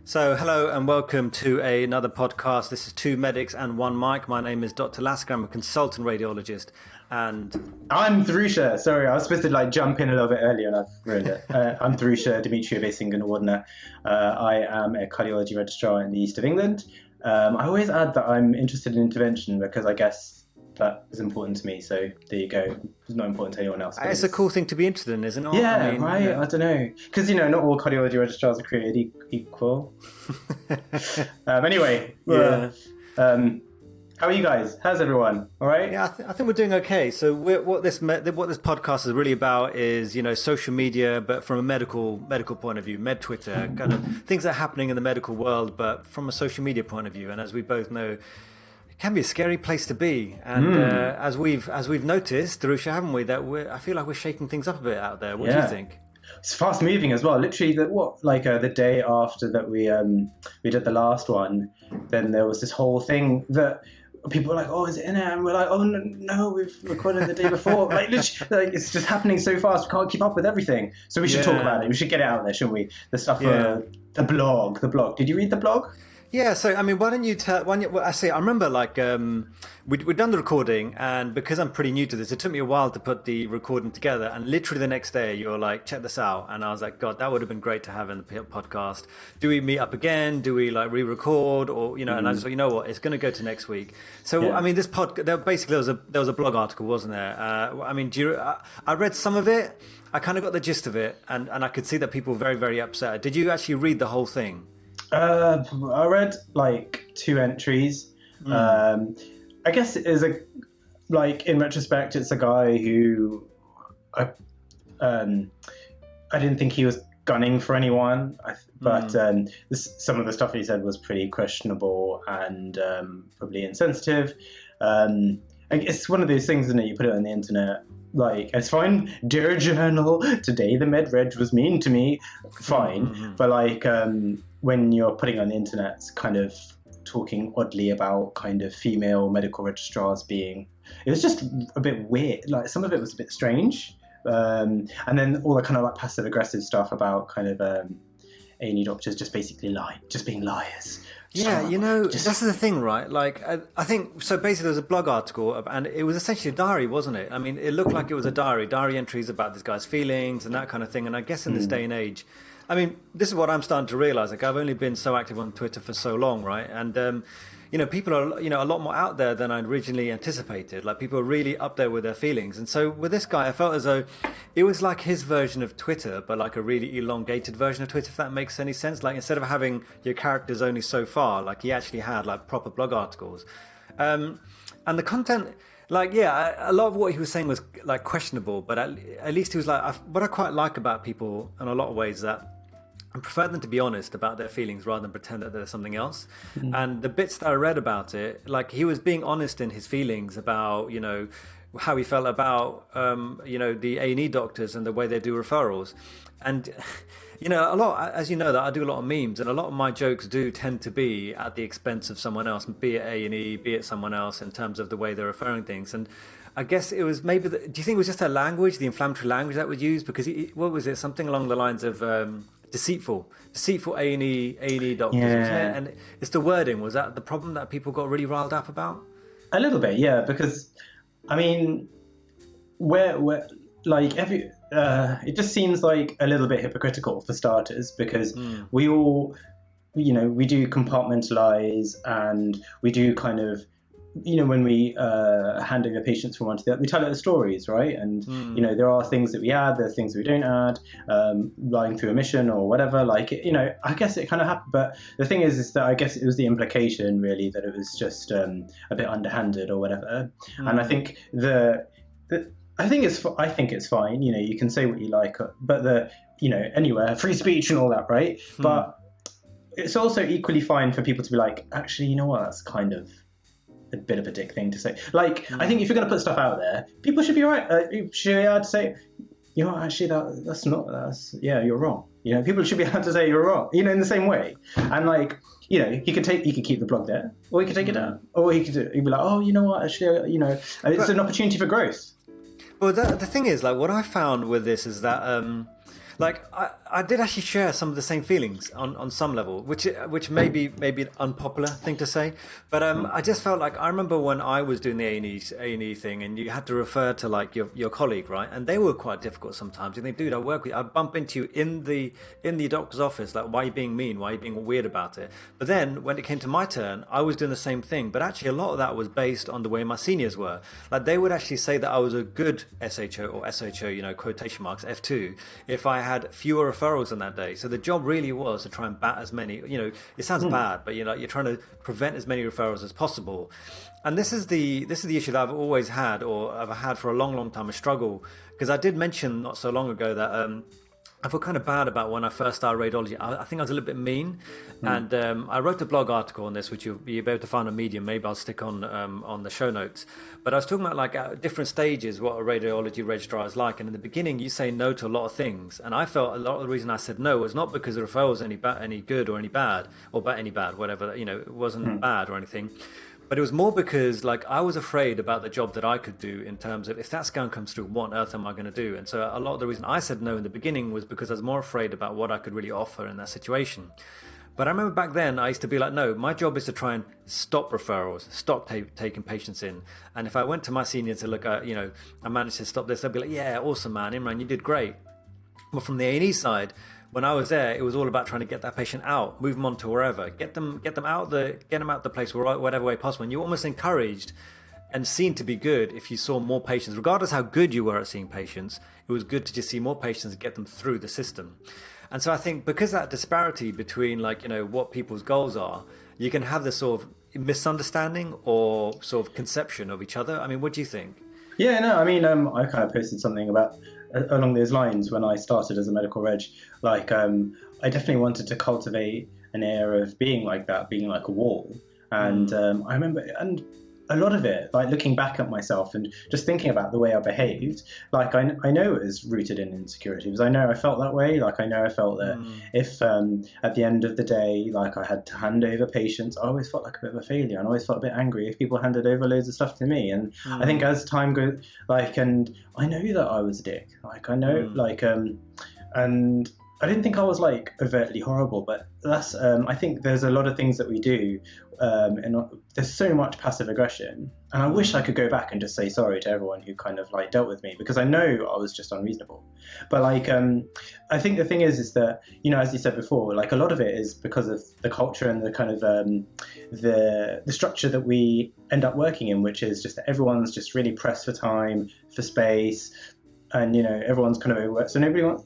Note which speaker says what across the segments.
Speaker 1: So, hello and welcome to another podcast. This is Two Medics and One Mic. My name is Dr. Lasker. I'm a consultant radiologist. And
Speaker 2: I'm Tharusha. Sorry, I was supposed to jump in a little bit earlier and I've ruined it. I'm Tharusha Dimitriou-Basinghan-Wardner. I am a cardiology registrar in the east of England. I always add that I'm interested in intervention because I guess that is important to me. So there you go. It's not important to anyone else.
Speaker 1: It's a cool thing to be interested in, isn't it?
Speaker 2: Yeah, right. I don't know. Because, not all cardiology registrars are created equal. Anyway,
Speaker 1: yeah.
Speaker 2: How are you guys? How's everyone? All right?
Speaker 1: Yeah, I think we're doing okay. So what this podcast is really about is, social media, but from a medical point of view, med Twitter, kind of things that are happening in the medical world, but from a social media point of view. And as we both know, it can be a scary place to be. And as we've noticed, Tharusha, haven't we, that I feel like we're shaking things up a bit out there. What do you think?
Speaker 2: It's fast moving as well. Literally, the day after that we did the last one, then there was this whole thing that people were like, "Oh, is it in it?" And we're like, "Oh no, we've recorded the day before." Literally, it's just happening so fast. We can't keep up with everything. So we should talk about it. We should get it out there, shouldn't we? The stuff, the blog. Did you read the blog?
Speaker 1: Yeah, so why don't you tell? I remember we'd done the recording, and because I'm pretty new to this, it took me a while to put the recording together. And literally the next day, you were like, "Check this out," and I was like, "God, that would have been great to have in the podcast. Do we meet up again? Do we re-record, or And I just thought, you know what, it's going to go to next week. So this podcast, basically there was a blog article, wasn't there? I read some of it. I kind of got the gist of it, and I could see that people were very, very upset. Did you actually read the whole thing?
Speaker 2: I read 2 entries. I guess it is in retrospect, it's a guy who I didn't think he was gunning for anyone, but some of the stuff he said was pretty questionable and probably insensitive. It's one of those things, isn't it? You put it on the internet. It's fine. Dear journal, today the med reg was mean to me. Fine. But when you're putting on the internet, it's kind of talking oddly about kind of female medical registrars it was just a bit weird. Some of it was a bit strange. And then all the kind of passive aggressive stuff about kind of A&E doctors just basically lying, just being liars.
Speaker 1: Yeah, that's the thing, right? I think, so basically there was a blog article, and it was essentially a diary, wasn't it? I mean, it looked like it was a diary entries about this guy's feelings and that kind of thing. And I guess in this day and age, I mean, this is what I'm starting to realize. I've only been so active on Twitter for so long, right? And, people are, a lot more out there than I originally anticipated. People are really up there with their feelings. And so with this guy, I felt as though it was like his version of Twitter, but a really elongated version of Twitter, if that makes any sense. Instead of having your characters only so far, he actually had proper blog articles. And the content, a lot of what he was saying was questionable, but at least he was what I quite like about people in a lot of ways that I prefer them to be honest about their feelings rather than pretend that there's something else. And the bits that I read about it, he was being honest in his feelings about, how he felt about, the A&E doctors and the way they do referrals. And, a lot, as you know, that I do a lot of memes, and a lot of my jokes do tend to be at the expense of someone else, be it A&E, be it someone else, in terms of the way they're referring things. And I guess it was maybe, do you think it was just the inflammatory language that was used? Because what was it? Something along the lines of deceitful A&E doctors, wasn't it? And it's the wording. Was that the problem that people got really riled up about?
Speaker 2: A little bit, yeah. Because I mean, it just seems like a little bit hypocritical for starters, because we all, we do compartmentalize, and we do kind of, when we hand over patients from one to the other, we tell the stories, right? And there are things that we add, there are things that we don't add, lying through omission or whatever. I guess it kind of happened. But the thing is that I guess it was the implication really that it was just a bit underhanded or whatever. And I think I think it's fine. You can say what you like, but anywhere, free speech and all that, right? But it's also equally fine for people to be like, actually, you know what? That's kind of a bit of a dick thing to say. I think if you're going to put stuff out there, people should be right. You should be able to say, actually, you're wrong. People should be able to say you're wrong. In the same way. And he could keep the blog there, or he could take it down, or he'd be like, oh, you know what? Actually, it's an opportunity for growth.
Speaker 1: Well, the thing is, what I found with this is that Like I did actually share some of the same feelings on some level, which may be an unpopular thing to say, but I just felt like I remember when I was doing the A&E thing, and you had to refer to like your colleague, right? And they were quite difficult sometimes. You think, dude, I work with you. I bump into you in the doctor's office, like, why are you being mean? Why are you being weird about it? But then when it came to my turn, I was doing the same thing, but actually a lot of that was based on the way my seniors were. Like, they would actually say that I was a good SHO or SHO, quotation marks, F2, if I had fewer referrals on that day. So the job really was to try and bat as many, it sounds bad, but you're trying to prevent as many referrals as possible. And this is the issue that I've always had, or I've had for a long time, a struggle, because I did mention not so long ago that I feel kind of bad about when I first started radiology. I think I was a little bit mean, and I wrote a blog article on this, which you'll be able to find on Medium. Maybe I'll stick on the show notes. But I was talking about, like, at different stages, what a radiology registrar is like. And in the beginning, you say no to a lot of things, and I felt a lot of the reason I said no was not because the referral was any good or any bad, whatever. It wasn't bad or anything. But it was more because, like, I was afraid about the job that I could do, in terms of, if that scan comes through, what on earth am I going to do? And so a lot of the reason I said no in the beginning was because I was more afraid about what I could really offer in that situation. But I remember back then I used to be like, no, my job is to try and stop referrals, stop taking patients in. And if I went to my senior to look at, I managed to stop this, they'd be like, yeah, awesome, man, Imran, you did great. But from the A&E side, when I was there, it was all about trying to get that patient out, move them on to wherever, get them out the place, whatever way possible. And you were almost encouraged and seen to be good if you saw more patients, regardless how good you were at seeing patients. It was good to just see more patients and get them through the system. And so I think because that disparity between, like, what people's goals are, you can have this sort of misunderstanding or sort of conception of each other. I mean, what do you think?
Speaker 2: Yeah, no, I mean, I kind of posted something along those lines when I started as a medical reg. Like, I definitely wanted to cultivate an air of being like that, being like a wall. And I remember, and a lot of it, like, looking back at myself and just thinking about the way I behaved, like, I know it was rooted in insecurity, because I know I felt that way. Like, I know I felt that if at the end of the day, like, I had to hand over patients, I always felt like a bit of a failure, and I always felt a bit angry if people handed over loads of stuff to me. And I think as time goes, like, and I know that I was a dick, like, I know, like, and I didn't think I was, like, overtly horrible, but that's I think there's a lot of things that we do, and there's so much passive aggression, and I wish I could go back and just say sorry to everyone who kind of, like, dealt with me, because I know I was just unreasonable. But, like, I think the thing is that, as you said before, like, a lot of it is because of the culture and the kind of the structure that we end up working in, which is just that everyone's just really pressed for time, for space. And, everyone's kind of overworked. So nobody wants,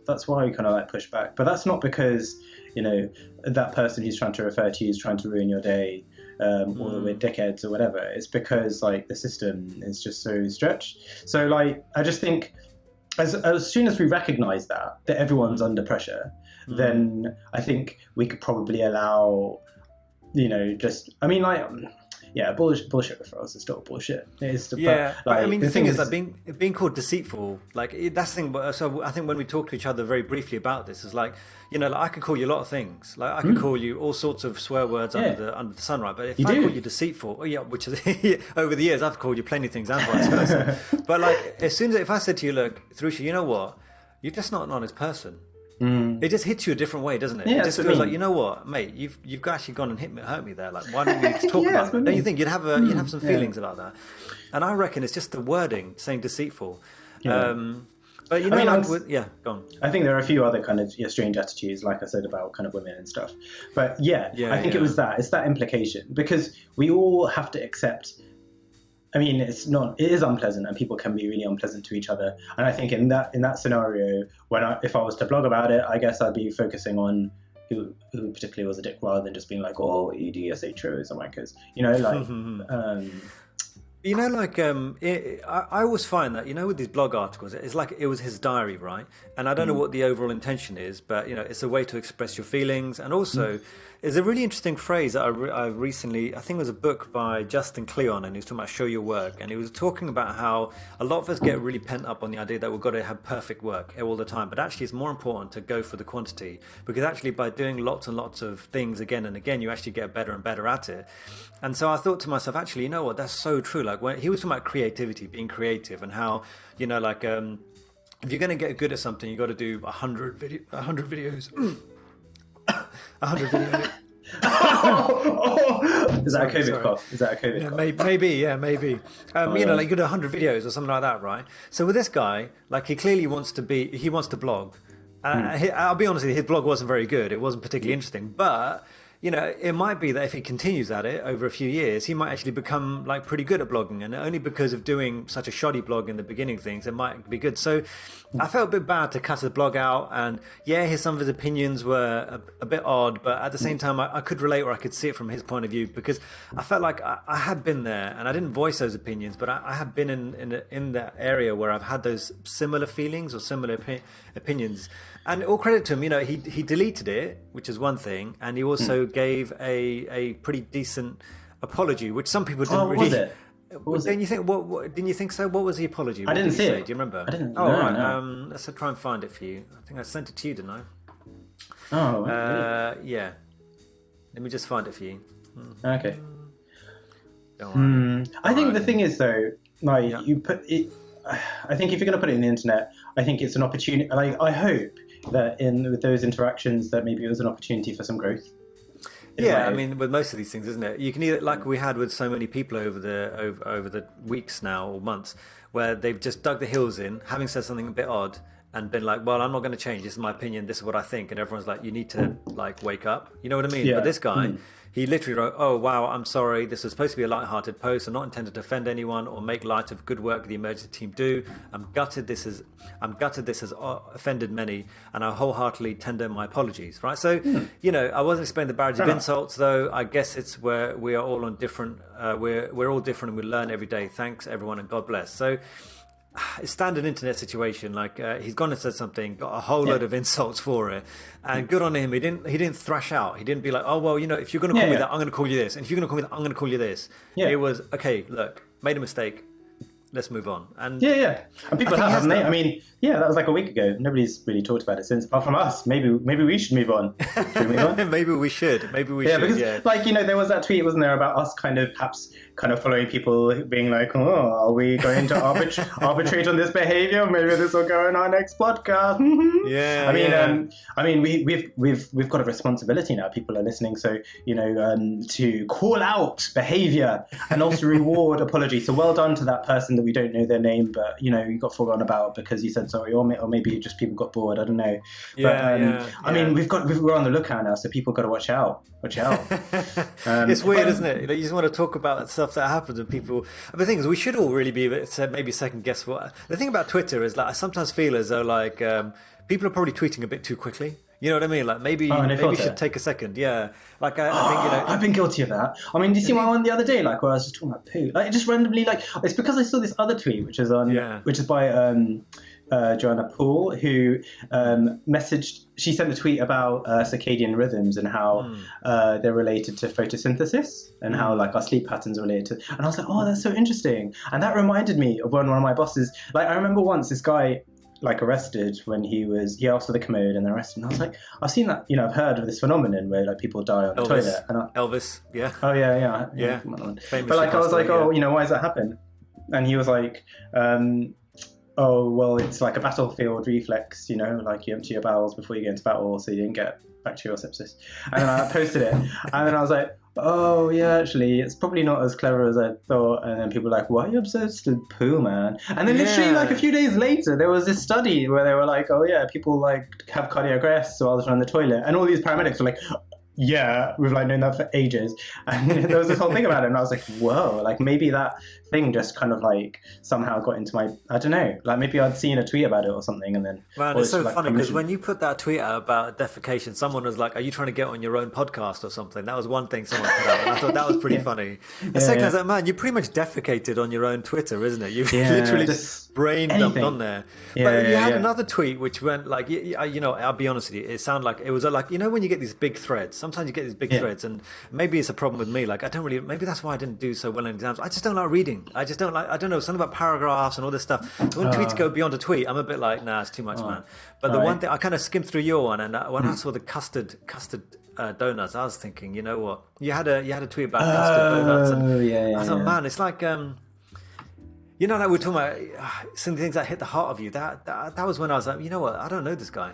Speaker 2: that's why we kind of, like, push back. But that's not because, that person who's trying to refer to you is trying to ruin your day, or we're dickheads or whatever. It's because, like, the system is just so stretched. So, like, I just think as soon as we recognize that everyone's under pressure, then I think we could probably allow, yeah, bullshit referrals is still bullshit. It's
Speaker 1: but I mean, the thing is that being called deceitful, like, that's the thing. So I think when we talk to each other very briefly about this, is like, like, I could call you a lot of things. Like, I could call you all sorts of swear words under the sun, right? But if I call you deceitful, which is over the years I've called you plenty of things and vice versa. But, like, as soon as if I said to you, look, Tharusha, you know what? You're just not an honest person. It just hits you a different way, doesn't it?
Speaker 2: Yeah,
Speaker 1: it just feels like, you know what, mate, you've actually gone and hurt me there. Like, why don't we talk about it? Don't you think you'd have some feelings about that? And I reckon it's just the wording saying deceitful. But go on.
Speaker 2: I think there are a few other kind of strange attitudes, like I said, about kind of women and stuff. But I think it's that implication, because we all have to accept. I mean, it is unpleasant, and people can be really unpleasant to each other. And I think in that scenario, if I was to blog about it, I guess I'd be focusing on who particularly was a dick, rather than just being like, oh, EDSHOs and wankers,
Speaker 1: I always find that, with these blog articles, it's like it was his diary, right? And I don't know what the overall intention is, but, it's a way to express your feelings. And also, there's a really interesting phrase that I recently, I think it was a book by Justin Cleon, and he was talking about show your work. And he was talking about how a lot of us get really pent up on the idea that we've got to have perfect work all the time. But actually, it's more important to go for the quantity, because actually by doing lots and lots of things again and again, you actually get better and better at it. And so I thought to myself, actually, you know what, that's so true. Like, when he was talking about creativity, being creative, and how, if you're going to get good at something, you got to do 100 videos. 100 videos.
Speaker 2: Is that a COVID cough? Is that a COVID cough?
Speaker 1: Maybe. You know, like you do 100 videos or something like that, right? So with this guy, like he clearly wants to blog. I'll be honest with you, his blog wasn't very good. It wasn't particularly interesting, but you know, it might be that if he continues at it over a few years, he might actually become like pretty good at blogging, and only because of doing such a shoddy blog in the beginning things, it might be good. So I felt a bit bad to cut his blog out, and some of his opinions were a bit odd, but at the same time I could relate, or I could see it from his point of view, because I felt like I had been there, and I didn't voice those opinions, but I had been in that area where I've had those similar feelings or similar opinions. And all credit to him, you know, he deleted it, which is one thing, and he also gave a pretty decent apology, which some people didn't really. Was it? Didn't you think? Didn't you think so? What was the apology?
Speaker 2: I didn't see it.
Speaker 1: Do you remember?
Speaker 2: I didn't.
Speaker 1: Oh, right. No. Let's try and find it for you. I think I sent it to you, didn't I?
Speaker 2: Oh. Really?
Speaker 1: Yeah. Let me just find it for you.
Speaker 2: Okay. I think the thing is though, like you put it. I think if you're going to put it in the internet, I think it's an opportunity. Like I hope that with those interactions, that maybe it was an opportunity for some growth.
Speaker 1: Yeah, I mean, with most of these things, isn't it? You can either, like we had with so many people over the weeks now or months, where they've just dug the heels in, having said something a bit odd, and been like, well, I'm not going to change. This is my opinion. This is what I think. And everyone's like, you need to like wake up. You know what I mean?
Speaker 2: Yeah.
Speaker 1: But this guy, he literally wrote, oh, wow, I'm sorry. This was supposed to be a light-hearted post. I'm not intended to offend anyone or make light of good work the emergency team do. I'm gutted this has offended many, and I wholeheartedly tender my apologies. Right? So, you know, I wasn't explaining the barrage of insults, though. I guess it's where we are all on different, we're all different, and we learn every day. Thanks, everyone, and God bless. So, it's standard internet situation. Like he's gone and said something, got a whole load of insults for it, and good on him. He didn't thrash out. He didn't be like, oh well, you know, if you're going to call me that, I'm going to call you this, and if you're going to call me that, I'm going to call you this. It was okay. Look, made a mistake. Let's move on. And
Speaker 2: and people have, haven't they? I mean, that was like a week ago. Nobody's really talked about it since, apart from us. Maybe we should move on. Should we move on?
Speaker 1: Maybe we should.
Speaker 2: Because like, you know, there was that tweet, wasn't there, about us kind of following people being like, oh, are we going to arbitrate on this behavior? Maybe this will go in our next podcast. I mean, we've got a responsibility now. People are listening, so you know, to call out behavior and also reward apology. So well done to that person that we don't know their name, but you know, you got forgotten about because you said sorry, or maybe just people got bored. I don't know. I mean, we're on the lookout now, so people got to watch out.
Speaker 1: It's weird, isn't it? You just want to talk about stuff that happens and people. The thing is, we should all really be maybe second guess what. The thing about Twitter is like I sometimes feel as though like people are probably tweeting a bit too quickly. You know what I mean? Like maybe you should take a second. Yeah. Like I think, you know,
Speaker 2: I've been guilty of that. I mean, did you see my one the other day? Like where I was just talking about poo. Like just randomly, like it's because I saw this other tweet, which is by Joanna Poole, who messaged. She sent a tweet about circadian rhythms and how they're related to photosynthesis and how like our sleep patterns are related to. And I was like, oh, that's so interesting. And that reminded me of when one of my bosses. Like I remember once this guy like arrested when he asked for the commode and they're arrested. And I was like, I've seen that, you know, I've heard of this phenomenon where like people die on the toilet. And
Speaker 1: Elvis, yeah.
Speaker 2: Oh yeah. But like I was like, you know, why does that happen? And he was like, oh, well, it's like a battlefield reflex, you know, like you empty your bowels before you get into battle so you didn't get bacterial sepsis. And then I posted it, and then I was like, oh, yeah, actually, it's probably not as clever as I thought. And then people were like, why are you obsessed with poo, man? And then literally, like, a few days later, there was this study where they were like, oh, yeah, people, like, have cardiac arrest while they're on the toilet. And all these paramedics were like, yeah, we've like known that for ages. And there was this whole thing about it, and I was like, whoa, like maybe that thing just kind of like somehow got into my, I don't know, like maybe I'd seen a tweet about it or something, and then
Speaker 1: man, it's so like funny because when you put that tweet out about defecation, someone was like, are you trying to get on your own podcast or something? That was one thing someone put out, and I thought that was pretty funny. The second I was like, man, you pretty much defecated on your own Twitter, isn't it? You've literally just brain dumped on there. But you had another tweet which went like, you know, I'll be honest with you, it sounded like it was like, you know, when you get these big threads, sometimes you get these big threads, and maybe it's a problem with me. Like I don't really, maybe that's why I didn't do so well in exams. I just don't like reading. I just don't like, I don't know, something about paragraphs and all this stuff. When tweets go beyond a tweet, I'm a bit like, nah, it's too much, man. But the one thing, I kind of skimmed through your one, and when I saw the custard donuts, I was thinking, you know what? You had a tweet about custard donuts, and I thought, man, it's like You know, like we're talking about some of the things that hit the heart of you. That was when I was like, you know what? I don't know this guy.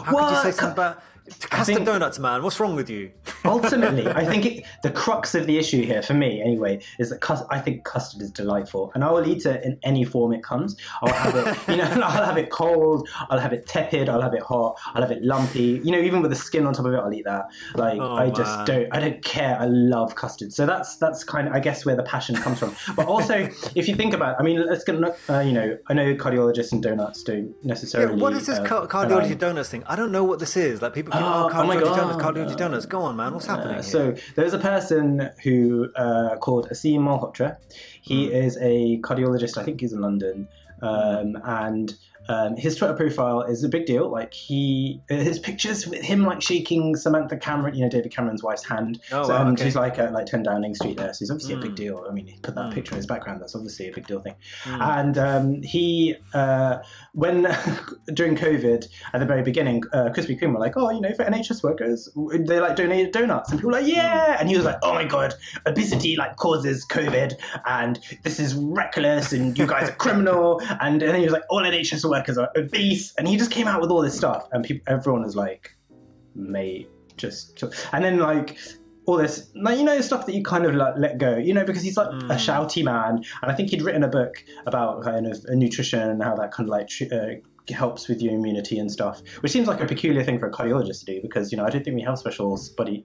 Speaker 1: How could you say something about custard donuts, man? What's wrong with you?
Speaker 2: Ultimately, I think the crux of the issue here, for me anyway, is that I think custard is delightful, and I will eat it in any form it comes. I'll have it, I'll have it cold, I'll have it tepid, I'll have it hot, I'll have it lumpy. Even with the skin on top of it, I'll eat that. I don't care. I love custard. So that's kind of, I guess, where the passion comes from. But also, if you think about, let's get, I know cardiologists and donuts don't necessarily.
Speaker 1: Yeah, what is this cardiology donuts thing? I don't know what this is. Like people. Cardiology donuts. Go on, man. What's happening here?
Speaker 2: So there's a person who called Asim Malhotra. He is a cardiologist. I think he's in London, and his Twitter profile is a big deal. Like his pictures with him like shaking Samantha Cameron, David Cameron's wife's hand. She's like at 10 Downing Street there. So he's obviously a big deal. He put that picture in his background. That's obviously a big deal thing. And he, when during COVID at the very beginning, Krispy Kreme were like, for NHS workers, they donated donuts, and people were like, yeah. And he was like, oh my god, obesity causes COVID, and this is reckless, and you guys are criminal. And then he was like, all NHS workers are obese, and he just came out with all this stuff, and everyone was like, mate, just. And then all this, stuff that you kind of let go, because he's like a shouty man, and I think he'd written a book about kind of nutrition and how that kind of helps with your immunity and stuff, which seems like a peculiar thing for a cardiologist to do, because I don't think we have special study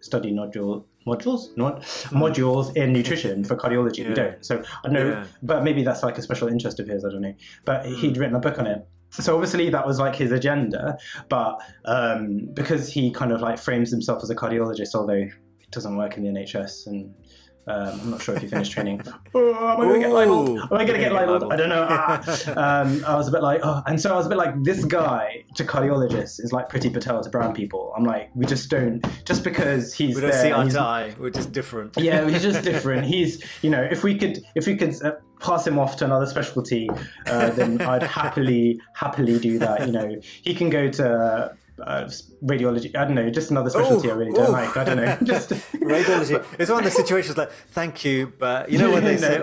Speaker 2: modules in nutrition for cardiology. Yeah. We don't. So I don't know, but maybe that's like a special interest of his. I don't know. But he'd written a book on it. So obviously that was his agenda, but because he kind of frames himself as a cardiologist, although it doesn't work in the NHS, and I'm not sure if you finished training. Am I going to get libeled? Am I going to get libeled? I don't know. I was a bit and so I was a bit like, this guy to cardiologists is like Priti Patel to brown people. I'm like, we just don't, just because he's there. We don't see eye to eye.
Speaker 1: We're just different.
Speaker 2: Yeah, he's just different. He's, if we could pass him off to another specialty, then I'd happily do that. He can go to radiology. I don't know, just another specialty I really don't like. I don't know. Just
Speaker 1: radiology. It's one of the situations like, thank you, but when they say,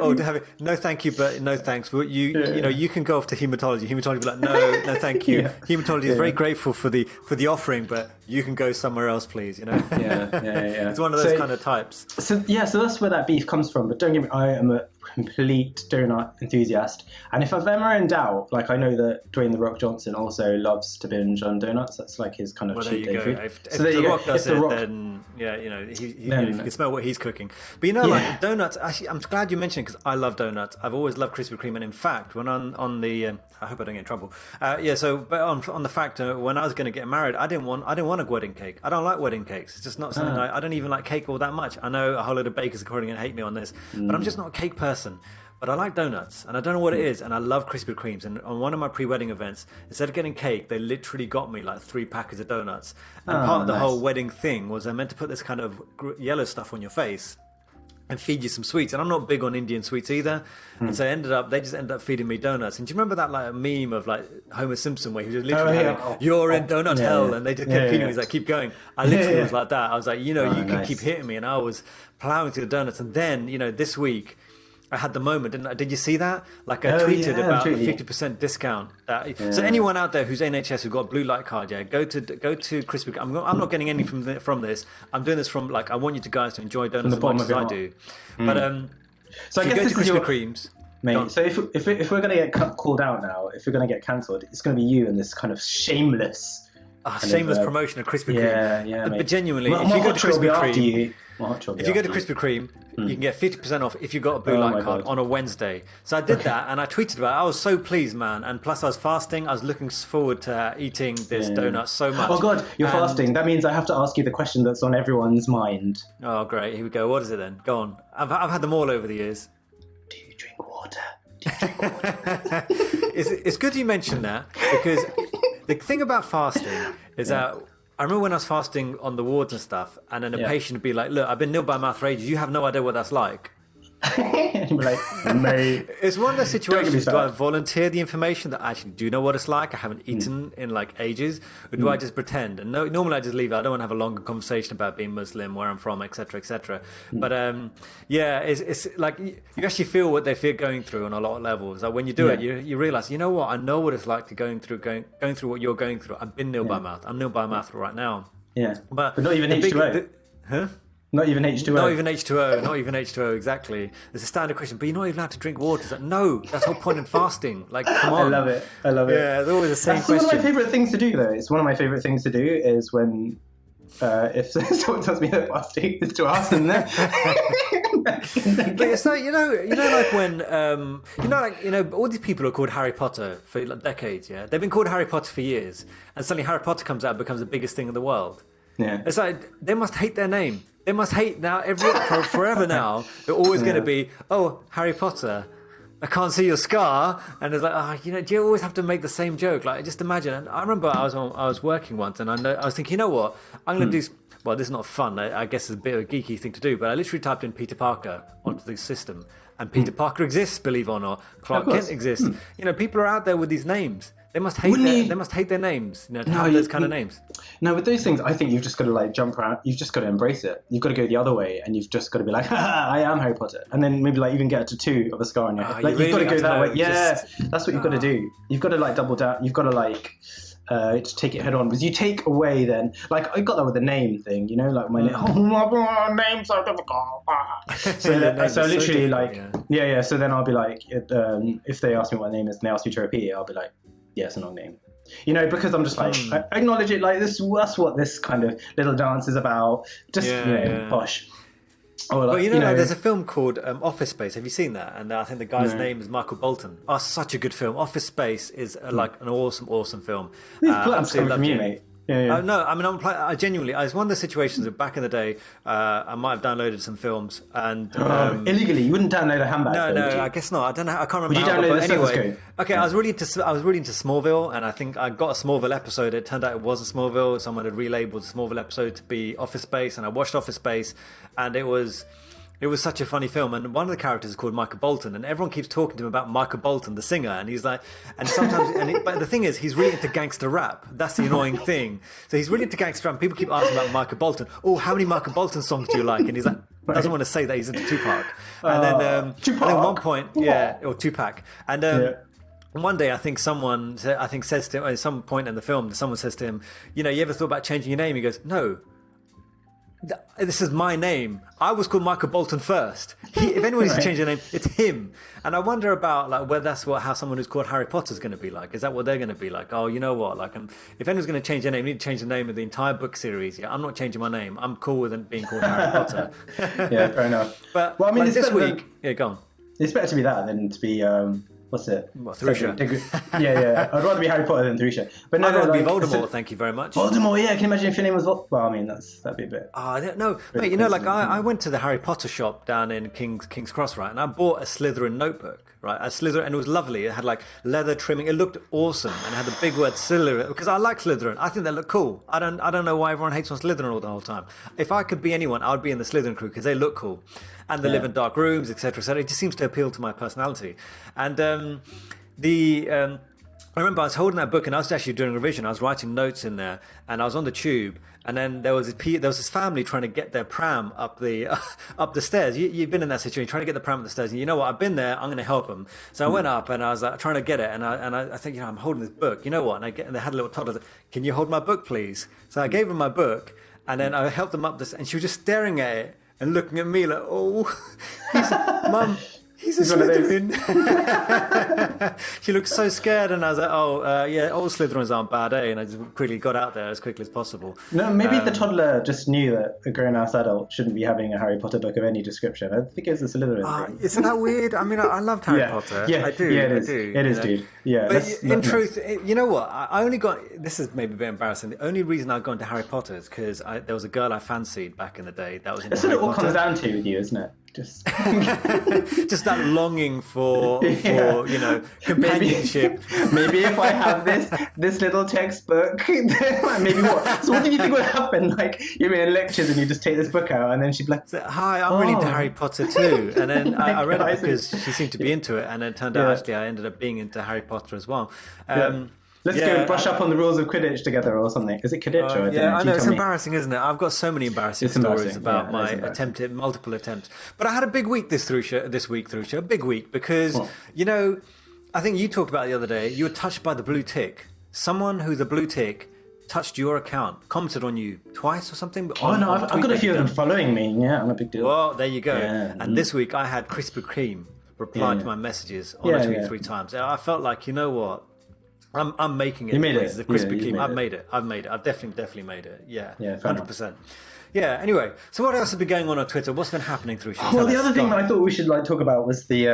Speaker 1: no, thank you, but no thanks. Well, you can go off to hematology. Hematology will be like, no, thank you. Yeah. Hematology is very grateful for the offering, but you can go somewhere else, please. Yeah. It's one of those kind of types.
Speaker 2: So that's where that beef comes from. But don't get me, I am a complete donut enthusiast, and if I've ever in doubt, I know that Dwayne The Rock Johnson also loves to binge on donuts. That's his kind of cheat day food.
Speaker 1: If The Rock does it, then you can smell what he's cooking. But donuts. Actually, I'm glad you mentioned it, because I love donuts. I've always loved Krispy Kreme, and in fact, when on the I hope I don't get in trouble. But on the fact when I was going to get married, I didn't want a wedding cake. I don't like wedding cakes. It's just not something I don't even like cake all that much. I know a whole load of bakers are going to hate me on this, but I'm just not a cake person. But I like donuts, and I don't know what it is, and I love Krispy Kremes. And on one of my pre-wedding events, instead of getting cake, they literally got me 3 packets of donuts. And part of the whole wedding thing was they're meant to put this kind of yellow stuff on your face and feed you some sweets. And I'm not big on Indian sweets either. And so they just ended up feeding me donuts. And do you remember that meme of Homer Simpson where he was literally you're in donut hell, and they just kept feeding me. He's like, keep going. I literally was like that. I was like, you can keep hitting me, and I was plowing through the donuts. And then, this week, I had the moment, didn't I? Did you see that? I tweeted about a 50% discount. So anyone out there who's NHS who got a blue light card, go to Krispy Kreme. I'm not getting any from this. I'm doing this from I want you guys to enjoy donuts as much as I do. But
Speaker 2: so I guess
Speaker 1: go to Krispy Kremes.
Speaker 2: Mate, so if we're going to get called out now, if we're going to get cancelled, it's going to be you and this kind of shameless
Speaker 1: promotion of Krispy Kreme.
Speaker 2: Yeah.
Speaker 1: But genuinely, if you go to Krispy Kreme, if you go to Krispy Kreme, you can get 50% off if you got a blue light card on a Wednesday. So I did that, and I tweeted about it. I was so pleased, man. And plus, I was fasting. I was looking forward to eating this donut so much.
Speaker 2: Oh God, you're fasting. That means I have to ask you the question that's on everyone's mind.
Speaker 1: Oh great, here we go. What is it then? Go on. I've had them all over the years.
Speaker 2: Do you drink water?
Speaker 1: It's good you mentioned that, because the thing about fasting is that I remember when I was fasting on the wards and stuff, and then a patient would be like, look, I've been nil by mouth for ages. You have no idea what that's like.
Speaker 2: And you'd be like, mate.
Speaker 1: It's one of those
Speaker 2: Don't get me
Speaker 1: situations, do I
Speaker 2: started.
Speaker 1: volunteer the information that I actually do know what it's like? I haven't eaten in like ages. Or do I just pretend? And no, normally I just leave it. I don't want to have a longer conversation about being Muslim, where I'm from, etc., etc. But yeah, it's like you actually feel what they feel going through on a lot of levels. Like when you do it, you realize, you know what? I know what it's like to going through what you're going through. I've been nil by mouth. I'm nil by mouth right now.
Speaker 2: Yeah.
Speaker 1: But
Speaker 2: not even H2O.
Speaker 1: Huh?
Speaker 2: Not even H2O.
Speaker 1: Not even H2O. Not even H2O. Exactly. There's a standard question, but you're not even allowed to drink water. It's like, no, that's the whole point in fasting. Like, come on.
Speaker 2: I love it.
Speaker 1: Yeah, it's always the same
Speaker 2: That's
Speaker 1: question.
Speaker 2: one of my favourite things to do, though. It's one of my favourite things to do is when, if someone tells me they're fasting, is to ask them that.
Speaker 1: But it's like, like when, all these people are called Harry Potter for like decades, yeah? They've been called Harry Potter for years, and suddenly Harry Potter comes out and becomes the biggest thing in the world.
Speaker 2: Yeah.
Speaker 1: It's like, they must hate their name. They must hate now, forever now. They're always going to be, oh, Harry Potter, I can't see your scar. And it's like, do you always have to make the same joke? Like, just imagine. And I remember I was working once, and I was thinking, you know what? I'm going to do. Well, this is not fun. I guess it's a bit of a geeky thing to do, but I literally typed in Peter Parker onto the system, and Peter Parker exists, believe it or not. Clark Kent exists. People are out there with these names. They must hate they must hate their names. To have those kind of names.
Speaker 2: No, with those things, I think you've just got to like jump around. You've just got to embrace it. You've got to go the other way, and you've just got to be like, I am Harry Potter, and then maybe like even get a tattoo of a scar on your head. Like, you've got to go that way. Yeah, that's what you've got to do. You've got to like double down. You've got to like to take it head on. Because you take away then, like I got that with the name thing. Like my name. Oh my God, name's so difficult. So literally like yeah. So then I'll be like, if they ask me what my name is and they ask me to repeat it, I'll be like, yeah, it's a long name. Because I'm just like, I acknowledge it, like that's what this kind of little dance is about. Just, posh. Or like,
Speaker 1: there's a film called Office Space. Have you seen that? And I think the guy's name is Michael Bolton. Oh, such a good film. Office Space is like an awesome film.
Speaker 2: These plans coming from you, mate. Yeah.
Speaker 1: No, I mean, I genuinely, it's one of the situations that back in the day, I might have downloaded some films and
Speaker 2: illegally. You wouldn't download a handbag.
Speaker 1: No, I guess not. I don't know. I can't remember.
Speaker 2: Would you download the
Speaker 1: anyway.
Speaker 2: Stethoscope?
Speaker 1: Okay, I was really into Smallville, and I think I got a Smallville episode. It turned out it wasn't Smallville. Someone had relabeled the Smallville episode to be Office Space, and I watched Office Space, and it was such a funny film, and one of the characters is called Michael Bolton, and everyone keeps talking to him about Michael Bolton, the singer, and he's like, and sometimes, but the thing is, he's really into gangster rap. That's the annoying thing. So he's really into gangster rap. And people keep asking about Michael Bolton. Oh, how many Michael Bolton songs do you like? And he's like, doesn't want to say that he's into Tupac. And then,
Speaker 2: Tupac?
Speaker 1: I think at one point, or Tupac, and. One day, I think says to him, at some point in the film, someone says to him, you ever thought about changing your name? He goes, no. This is my name. I was called Michael Bolton first. If anyone needs to change their name, it's him. And I wonder about like whether that's how someone who's called Harry Potter is going to be like. Is that what they're going to be like? Oh, you know what? Like, if anyone's going to change their name, you need to change the name of the entire book series. Yeah, I'm not changing my name. I'm cool with it being called Harry Potter.
Speaker 2: Yeah, fair enough.
Speaker 1: But well, I mean, this week, go on.
Speaker 2: It's better to be that than to be what's it?
Speaker 1: Tharusha.
Speaker 2: Yeah. I'd rather be Harry Potter than Tharusha. But
Speaker 1: I'd rather be Voldemort, thank you very much.
Speaker 2: Voldemort, yeah. Can you imagine if your name was Voldemort? Well, I mean, that'd be a bit...
Speaker 1: no, mate, like, I went to the Harry Potter shop down in King's Cross, right? And I bought a Slytherin notebook, right? And it was lovely. It had, like, leather trimming. It looked awesome. And it had the big word Slytherin, because I like Slytherin. I think they look cool. I don't know why everyone hates on Slytherin all the whole time. If I could be anyone, I would be in the Slytherin crew, because they look cool. And they live in dark rooms, etc., etc. It just seems to appeal to my personality. And... I remember I was holding that book and I was actually doing a revision. I was writing notes in there and I was on the tube and then there was this family trying to get their pram up the stairs. You've been in that situation, trying to get the pram up the stairs. And you know what? I've been there. I'm going to help them. So I went up and I was like trying to get it. And I think, I'm holding this book. You know what? And they had a little toddler. Can you hold my book, please? So I gave her my book and then I helped them up this. And she was just staring at it and looking at me like, oh, Mum. He's a Slytherin. She looked so scared, and I was like, all Slytherins aren't bad, eh? And I just quickly got out there as quickly as possible.
Speaker 2: No, maybe the toddler just knew that a grown-ass adult shouldn't be having a Harry Potter book of any description. I think it's a Slytherin thing.
Speaker 1: Isn't that weird? I mean, I loved Harry Potter.
Speaker 2: Yeah,
Speaker 1: I do.
Speaker 2: Yeah, it is.
Speaker 1: I do,
Speaker 2: it is, dude. Yeah.
Speaker 1: But in truth, you know what? I only got... This is maybe a bit embarrassing. The only reason I got into Harry Potter is because there was a girl I fancied back in the day that was into
Speaker 2: That's
Speaker 1: Harry
Speaker 2: what it all
Speaker 1: Potter.
Speaker 2: comes down to with you, isn't it? Just
Speaker 1: just that longing for companionship.
Speaker 2: Maybe if I have this little textbook, maybe what? So what do you think would happen? Like you're in lectures and you just take this book out, and then she'd be like,
Speaker 1: "Hi, I'm really into Harry Potter too." And then I read it because she seemed to be into it, and then it turned out actually I ended up being into Harry Potter as well.
Speaker 2: Let's go and brush up on the rules of Quidditch together or something. Is it Quidditch or
Speaker 1: I know, it's embarrassing, isn't it? I've got so many embarrassing stories about my multiple attempts. But I had a big week this week, Tharusha, a big week because, I think you talked about it the other day, you were touched by the blue tick. Someone who's a blue tick touched your account, commented on you twice or something.
Speaker 2: I've got a few of them following me. Yeah, I'm a big deal.
Speaker 1: Well, there you go. Yeah. And this week I had Krispy Kreme reply to my messages on a tweet 3 times. I felt like, you know what? I'm making it.
Speaker 2: You made it.
Speaker 1: The Krispy Kreme. I've made it. I've definitely made it. Yeah 100%. Yeah. Anyway, so what else has been going on Twitter? What's been happening through?
Speaker 2: Well, the other thing that I thought we should talk about was the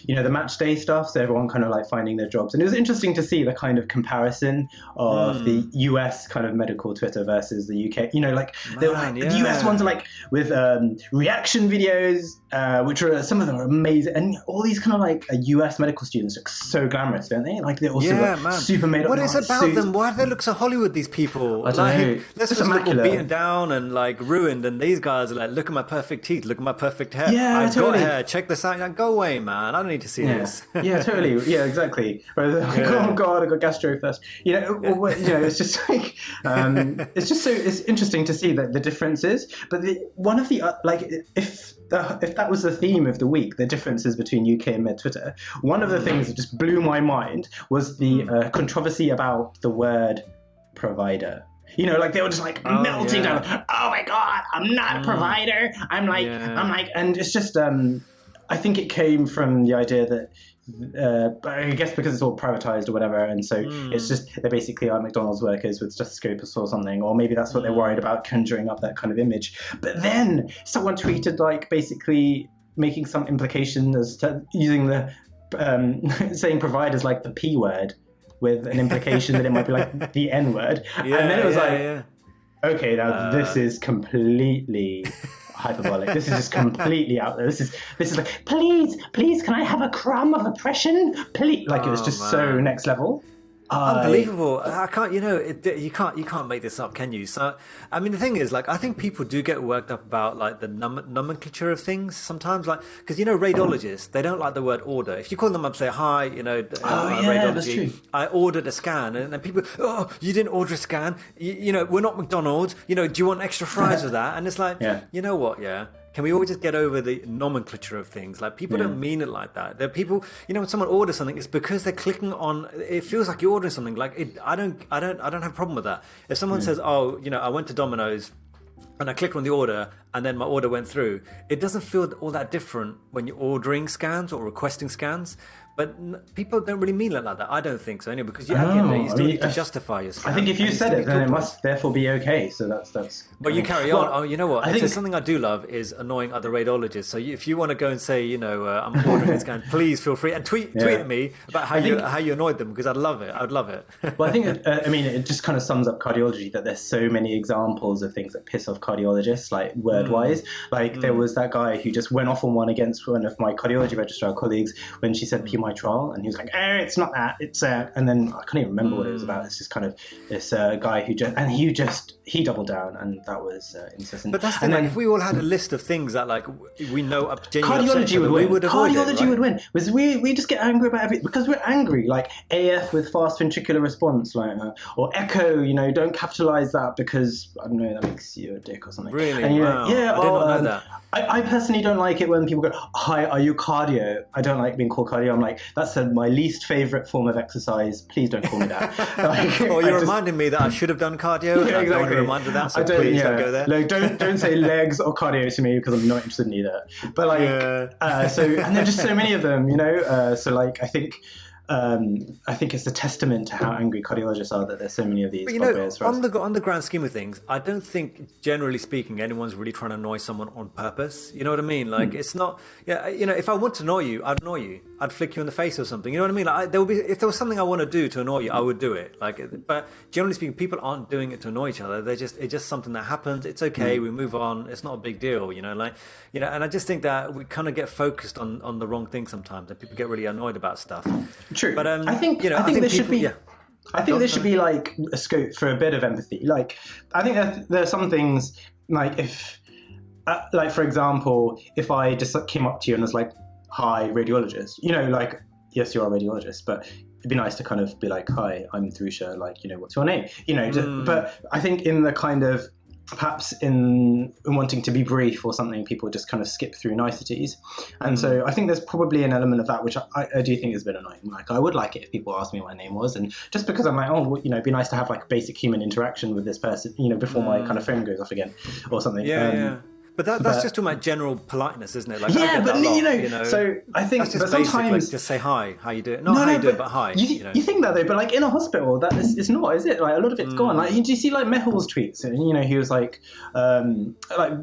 Speaker 2: the match day stuff. So everyone kind of finding their jobs, and it was interesting to see the kind of comparison of the US kind of medical Twitter versus the UK. The US ones are with reaction videos, which are some of them are amazing, and all these kind of US medical students look so glamorous, don't they? Like they also super made up.
Speaker 1: What is it about them? Why do they look so Hollywood? These people.
Speaker 2: I don't know.
Speaker 1: Let's just look all beaten down and ruined, and these guys are like, look at my perfect teeth, look at my perfect hair.
Speaker 2: Yeah,
Speaker 1: I've got hair. Check this out. Go away, man. I don't need to see this.
Speaker 2: Yeah, totally. Yeah, exactly. Oh God, I got gastro first. It's just it's interesting to see the differences. But one of the if that was the theme of the week, the differences between UK and Med Twitter, one of the things that just blew my mind was the controversy about the word provider. They were just melting down. Oh my God, I'm not a provider. I'm and it's just, I think it came from the idea that, I guess because it's all privatized or whatever. And so it's just, they basically are McDonald's workers with stethoscopes or something, or maybe that's what they're worried about, conjuring up that kind of image. But then someone tweeted basically making some implication as to using the, saying providers like the P word, with an implication that it might be the N word. And then it was okay, now this is completely hyperbolic. This is just completely out there. This is like, please, can I have a crumb of oppression? Please. It was just so next level.
Speaker 1: Unbelievable. I can't, you can't make this up, can you? So, I mean, the thing is, I think people do get worked up about the nomenclature of things sometimes, because radiologists, they don't like the word order. If you call them up and say, hi, radiology,
Speaker 2: that's true.
Speaker 1: I ordered a scan, and then people, oh, you didn't order a scan, we're not McDonald's, do you want extra fries with that? And it's you know what, can we all just get over the nomenclature of things? People don't mean it like that. There are people, when someone orders something, it's because they're clicking on. It feels like you're ordering something. I don't have a problem with that. If someone says, "Oh, I went to Domino's and I clicked on the order and then my order went through," it doesn't feel all that different when you're ordering scans or requesting scans. But people don't really mean it like that. I don't think so, anyway, because at the end of the day, you still need to justify your scan.
Speaker 2: I think if you said it, then it must therefore be okay. So that's.
Speaker 1: But you carry on. Oh, you know what? There's something I do love is annoying other radiologists. So if you want to go and say, I'm ordering a scan, please feel free and tweet at me about how you annoyed them, because I'd love it. I'd love it.
Speaker 2: Well, I think it just kind of sums up cardiology that there's so many examples of things that piss off cardiologists, word-wise. There was that guy who just went off on one against one of my cardiology registrar colleagues when she said mitral, and he was like, it's not that, it's and then I can't even remember what it was about. It's just kind of this guy who he doubled down, and that was incessant.
Speaker 1: But that's the thing, if we all had a list of things that we know
Speaker 2: cardiology would win.
Speaker 1: We would avoid
Speaker 2: cardiology would win. Was we just get angry about everything because we're angry, AF with fast ventricular response, or echo, don't capitalize that because I don't know, that makes you a dick or something.
Speaker 1: Really?
Speaker 2: And
Speaker 1: wow. I did not know that.
Speaker 2: I personally don't like it when people go, hi, are you cardio? I don't like being called cardio. I'm like, that's my least favorite form of exercise. Please don't call me that.
Speaker 1: You're reminding me that I should have done cardio.
Speaker 2: Yeah, exactly.
Speaker 1: I don't want to remind of that, so please don't go there.
Speaker 2: Don't say legs or cardio to me because I'm not interested in either. But and there are just so many of them, I think I think it's a testament to how angry cardiologists are that there's so many of these bugbears for us.
Speaker 1: On the grand scheme of things, I don't think, generally speaking, anyone's really trying to annoy someone on purpose. You know what I mean? Like, it's not, if I want to annoy you, I'd annoy you. I'd flick you in the face or something. You know what I mean? Like, if there was something I want to do to annoy you, I would do it. Like, but generally speaking, people aren't doing it to annoy each other. It's just something that happens. It's okay. We move on. It's not a big deal. And I just think that we kind of get focused on the wrong thing sometimes, and people get really annoyed about stuff.
Speaker 2: True.
Speaker 1: But
Speaker 2: I think there should be. I think there should be like a scope for a bit of empathy. Like, I think that there are some things, like if, like for example, if I just came up to you and was like, "Hi, radiologist," like, yes, you're a radiologist, but it'd be nice to kind of be like, "Hi, I'm Tharusha. Like, what's your name?" But I think in the kind of perhaps in wanting to be brief or something, people just kind of skip through niceties. And so I think there's probably an element of that, which I do think is a bit annoying. Like, I would like it if people asked me what my name was. And just because I'm like, it'd be nice to have like basic human interaction with this person, before my kind of phone goes off again or something.
Speaker 1: Yeah. But that's just talking about general politeness, isn't it? Like,
Speaker 2: yeah, but so I think
Speaker 1: that's just
Speaker 2: but
Speaker 1: basic,
Speaker 2: sometimes
Speaker 1: like, just say hi, how you doing? Not how you doing, but hi.
Speaker 2: You think that though, but like in a hospital, that it's not, is it? Like a lot of it's gone. Like, do you see like Mehl's tweets? And he was like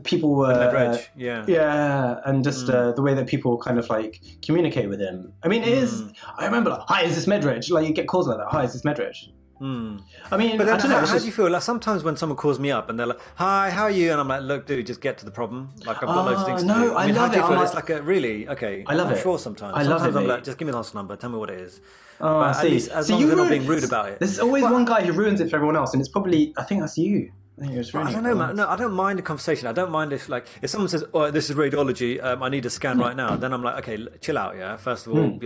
Speaker 2: people were yeah, and just the way that people kind of like communicate with him. I mean, it is. I remember like, "Hi, is this Medreg?" Like, you get calls like that. "Hi, is this Medreg?" I mean,
Speaker 1: but then
Speaker 2: I don't know,
Speaker 1: how do you feel? Like, sometimes when someone calls me up and they're like, "Hi, how are you?" and I'm like, "Look, dude, just get to the problem. Like, I've got loads of things to do." I mean, how do you feel? It's like a really okay.
Speaker 2: I love it.
Speaker 1: Sure, sometimes.
Speaker 2: I love
Speaker 1: sometimes
Speaker 2: it,
Speaker 1: I'm
Speaker 2: mate.
Speaker 1: like, just give me the hospital number. Tell me what it is.
Speaker 2: Oh,
Speaker 1: but at least as long as they're not being rude about it.
Speaker 2: There's always one guy who ruins it for everyone else, and it's probably, I think that's you. I
Speaker 1: don't know, man. No, I don't mind the conversation. I don't mind if someone says, "Oh, this is radiology. I need a scan right now." Then I'm like, "Okay, chill out, yeah. First of all,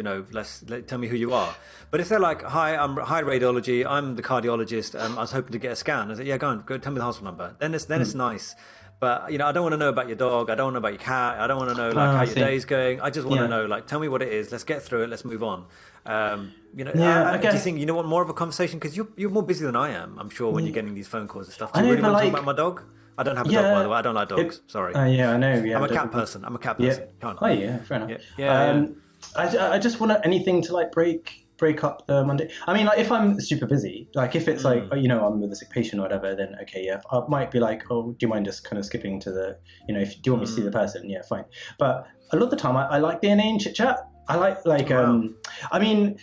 Speaker 1: tell me who you are." But if they're like, "Hi, hi radiology. I'm the cardiologist. I was hoping to get a scan." I say, "Yeah, go tell me the hospital number." Then it's nice. But I don't want to know about your dog. I don't want to know about your cat. I don't want to know how your day's going. I just want to know, like, tell me what it is. Let's get through it. Let's move on. I guess. Do you think you want more of a conversation? Because you're more busy than I am, I'm sure, when you're getting these phone calls and stuff. Do you really want to talk about my dog? I don't have a dog, by the way. I don't like dogs. Sorry.
Speaker 2: Yeah, I know. Yeah,
Speaker 1: I'm a cat person.
Speaker 2: Yeah. Oh, yeah, fair enough. I just want anything to like break up the Monday. I mean, like, if I'm super busy, like if it's like, I'm with a sick patient or whatever, then okay, yeah, I might be like, "Oh, do you mind just kind of skipping to the, do you want me to see the person?" Yeah, fine. But a lot of the time, I like being in chit chat. I like I mean,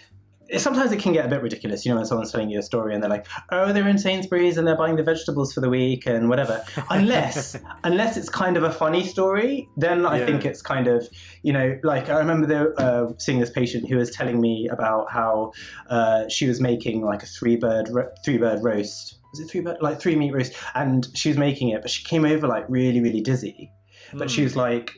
Speaker 2: sometimes it can get a bit ridiculous, when someone's telling you a story and they're like, "Oh, they're in Sainsbury's and they're buying the vegetables for the week and whatever." Unless it's kind of a funny story, then I think it's kind of, like I remember seeing this patient who was telling me about how she was making like a three bird roast. Was it 3 bird? Like 3 meat roast, and she was making it, but she came over like really, really dizzy. But she was like,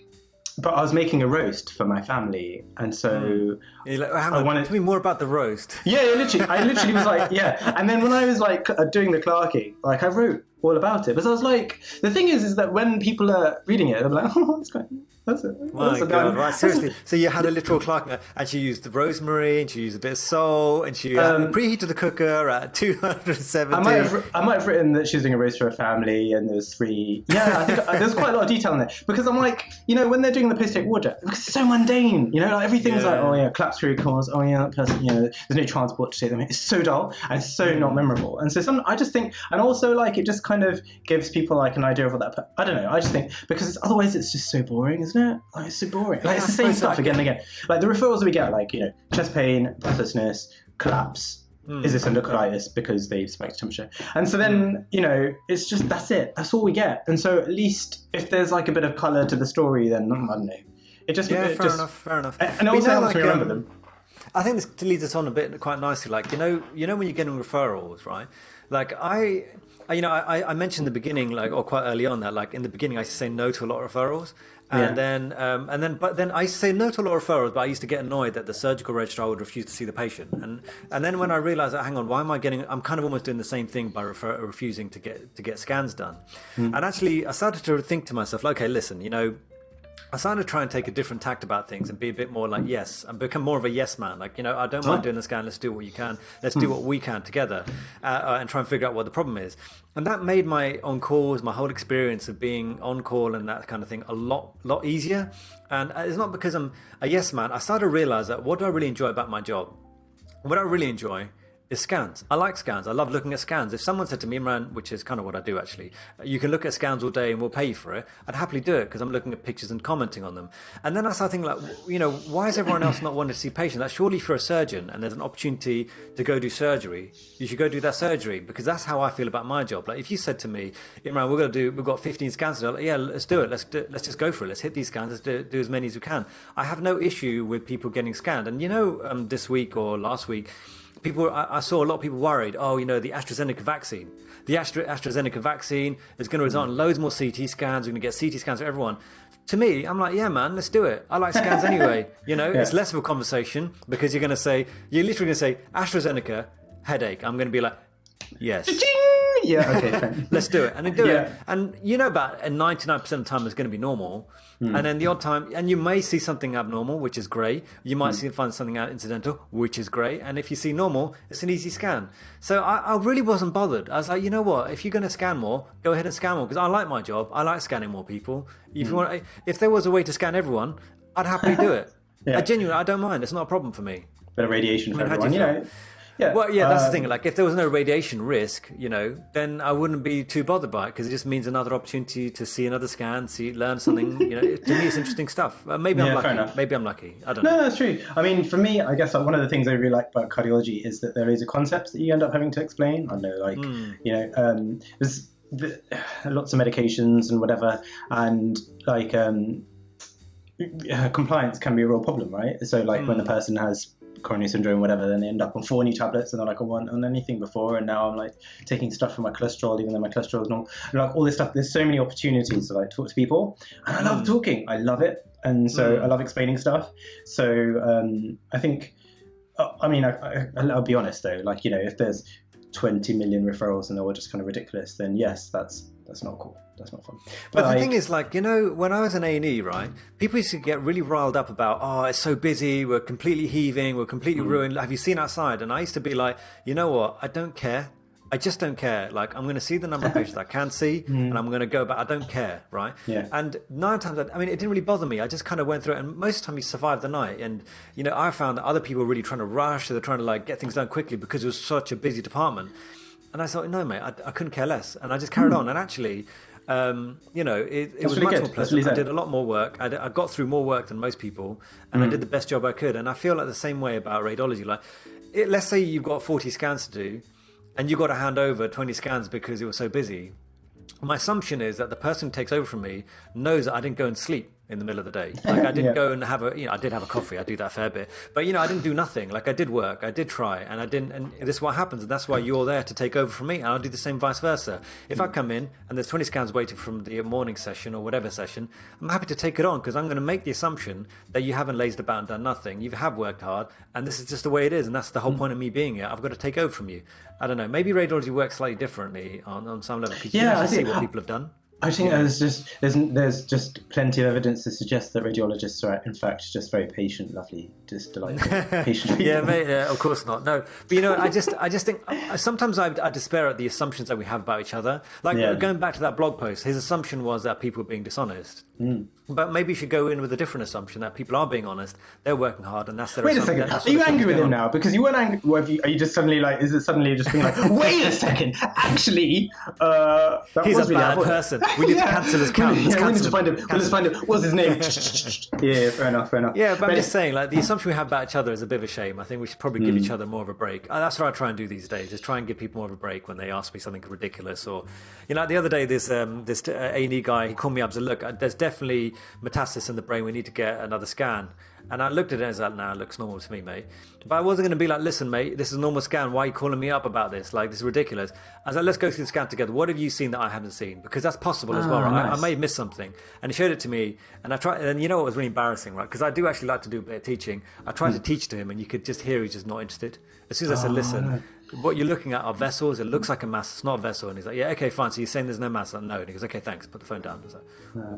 Speaker 2: "But I was making a roast for my family, and so
Speaker 1: I wanted." Tell me more about the roast.
Speaker 2: Yeah, I literally was like, yeah. And then when I was like doing the clerking, like I wrote all about it. But I was like, the thing is that when people are reading it, they're like, "Oh, that's great. That's it."
Speaker 1: My God, right? Seriously. So you had a literal clerk, and she used the rosemary, and she used a bit of salt, and she preheated the cooker at 270.
Speaker 2: I might have written that she was doing a roast for her family, and there was 3. Yeah, I think there's quite a lot of detail in there, because I'm like, when they're doing the post-take wardrobe, because it's so mundane, like everything's like, "Oh yeah, claps through cause. Oh yeah, that person, there's no transport to take them." It's so dull and it's so not memorable. And so I just think, and also like it just kind of gives people like an idea of what that. I don't know. I just think because otherwise it's just so boring, isn't it? Like, it's so boring. Like, it's the same stuff again and again. Like the referrals that we get, like chest pain, breathlessness, collapse. Is this endocarditis because they spiked temperature? And so then, it's just, that's it. That's all we get. And so at least if there's like a bit of colour to the story, then I don't know. It just
Speaker 1: fair enough.
Speaker 2: And also helps me remember them.
Speaker 1: I think this leads us on a bit quite nicely. Like when you're getting referrals, right? Like I mentioned in the beginning, like, or quite early on, that like in the beginning I used to say no to a lot of referrals. But then I used to say no to a lot of referrals, but I used to get annoyed that the surgical registrar would refuse to see the patient. And then when I realised that, hang on, why am I I'm kind of almost doing the same thing by refusing to get scans done. And actually I started to think to myself, like, okay, listen, I started to try and take a different tact about things and be a bit more like yes, and become more of a yes man. Like, I don't mind doing the scan. Let's do what you can. Let's do what we can together, and try and figure out what the problem is. And that made my on calls, my whole experience of being on call and that kind of thing, a lot easier. And it's not because I'm a yes man. I started to realize that what do I really enjoy about my job? What I really enjoy is scans. I like scans. I love looking at scans. If someone said to me, Imran, which is kind of what I do actually, you can look at scans all day and we'll pay you for it, I'd happily do it because I'm looking at pictures and commenting on them. And then I start thinking like, why is everyone else not wanting to see patients? That's surely for a surgeon and there's an opportunity to go do surgery. You should go do that surgery, because that's how I feel about my job. Like if you said to me, Imran, we've got 15 scans today, like, yeah, let's do it. Let's just go for it. Let's hit these scans. Let's do as many as we can. I have no issue with people getting scanned. And this week or last week, I saw a lot of people worried, the AstraZeneca vaccine. The AstraZeneca vaccine is going to result in loads more CT scans. We're going to get CT scans for everyone. To me, I'm like, yeah, man, let's do it. I like scans anyway. It's less of a conversation because you're literally going to say, AstraZeneca, headache. I'm going to be like, yes.
Speaker 2: Yeah, okay.
Speaker 1: Let's do it. And then do it. And about 99% of the time it's going to be normal. And then the odd time, and you may see something abnormal, which is great. You might find something out incidental, which is great. And if you see normal, it's an easy scan. So I really wasn't bothered. I was like, you know what? If you're going to scan more, go ahead and scan more, because I like my job. I like scanning more people. If there was a way to scan everyone, I'd happily do it. I don't mind. It's not a problem for me.
Speaker 2: Bit of radiation for everyone,
Speaker 1: Yeah. Well, that's the thing. Like, if there was no radiation risk, then I wouldn't be too bothered by it, because it just means another opportunity to see another scan, learn something. To me, it's interesting stuff. Maybe I'm lucky. Maybe I'm lucky. I don't know.
Speaker 2: No, that's true. I mean, for me, I guess one of the things I really like about cardiology is that there is a concept that you end up having to explain. I know, there's lots of medications and whatever, and compliance can be a real problem, right? So, when the person has coronary syndrome, whatever, then they end up on 4 new tablets, and they're like, I wasn't on anything before, and now I'm taking stuff for my cholesterol, even though my cholesterol is normal. All this stuff. There's so many opportunities to talk to people, and I love talking. I love it, and so I love explaining stuff. So I think, I'll be honest though. If there's 20 million referrals and they're all just kind of ridiculous, then yes, that's not cool. That's not fun.
Speaker 1: But the thing is, when I was in A&E, right, people used to get really riled up about, it's so busy, we're completely heaving, we're completely ruined. Have you seen outside? And I used to be like, you know what? I don't care. I just don't care. I'm going to see the number of patients I can see, and I'm going to go, but I don't care, right?
Speaker 2: Yeah.
Speaker 1: And 9 times, it didn't really bother me. I just kind of went through it, and most of the time you survived the night. And, I found that other people were really trying to rush, so they're trying to get things done quickly because it was such a busy department. And I thought, no, mate, I couldn't care less. And I just carried on. And actually, it was much more pleasant. I did a lot more work. I got through more work than most people, and I did the best job I could. And I feel the same way about radiology. Let's say you've got 40 scans to do, and you've got to hand over 20 scans because it was so busy. My assumption is that the person who takes over from me knows that I didn't go and sleep in the middle of the day. I didn't go and have I did have a coffee. I do that a fair bit. But, I didn't do nothing. I did work. I did try. And I didn't. And this is what happens. And that's why you're there to take over from me. And I'll do the same vice versa. If I come in and there's 20 scans waiting from the morning session or whatever session, I'm happy to take it on, because I'm going to make the assumption that you haven't lazed about and done nothing. You have worked hard. And this is just the way it is. And that's the whole point of me being here. I've got to take over from you. I don't know. Maybe radiology works slightly differently on some level, because you can actually see what people have done.
Speaker 2: I think there's just plenty of evidence to suggest that radiologists are in fact just very patient, lovely, just delightful, patient people.
Speaker 1: Yeah, mate. Yeah, of course not. No, but I just think sometimes I despair at the assumptions that we have about each other. Going back to that blog post, his assumption was that people were being dishonest. But maybe you should go in with a different assumption, that people are being honest, they're working hard, and that's their assumption.
Speaker 2: Wait a second, are you angry with him now? Because you weren't angry. Are you just suddenly is it suddenly just being wait a second, actually,
Speaker 1: he's a bad person. We need to cancel his account.
Speaker 2: We need to find him. Let's find him. What's his name? Yeah, fair enough.
Speaker 1: Yeah, but I'm just saying, the assumption we have about each other is a bit of a shame. I think we should probably give each other more of a break. That's what I try and do these days, is try and give people more of a break when they ask me something ridiculous. Or, the other day, this A&E guy, he called me up and said, look, there's definitely metastasis in the brain. We need to get another scan. And I looked at it and said, nah, it looks normal to me, mate. But I wasn't going to be like, listen, mate, this is a normal scan. Why are you calling me up about this? This is ridiculous. I was like, let's go through the scan together. What have you seen that I haven't seen? Because that's possible as well, right?
Speaker 2: Nice.
Speaker 1: I may have missed something. And he showed it to me. And I tried, and you know what was really embarrassing, right? Because I do actually like to do a bit of teaching. I tried to teach to him, and you could just hear he's just not interested. As soon as I said, listen, what you're looking at are vessels. It looks like a mass. It's not a vessel. And he's like, yeah, okay, fine. So you're saying there's no mass? I'm like, no. And he goes, okay, thanks. Put the phone down. I was like,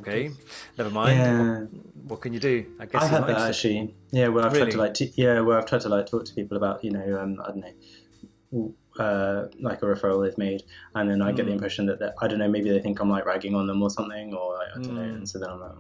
Speaker 1: okay, never mind.
Speaker 2: Yeah.
Speaker 1: What can you do? I guess
Speaker 2: I
Speaker 1: he's
Speaker 2: had
Speaker 1: not
Speaker 2: that
Speaker 1: interested.
Speaker 2: actually. Yeah, where I've
Speaker 1: Really?
Speaker 2: tried to talk to people about, I don't know, a referral they've made, and then I get the impression that I don't know, maybe they think I'm ragging on them or something, or I don't know, and so then I'm like,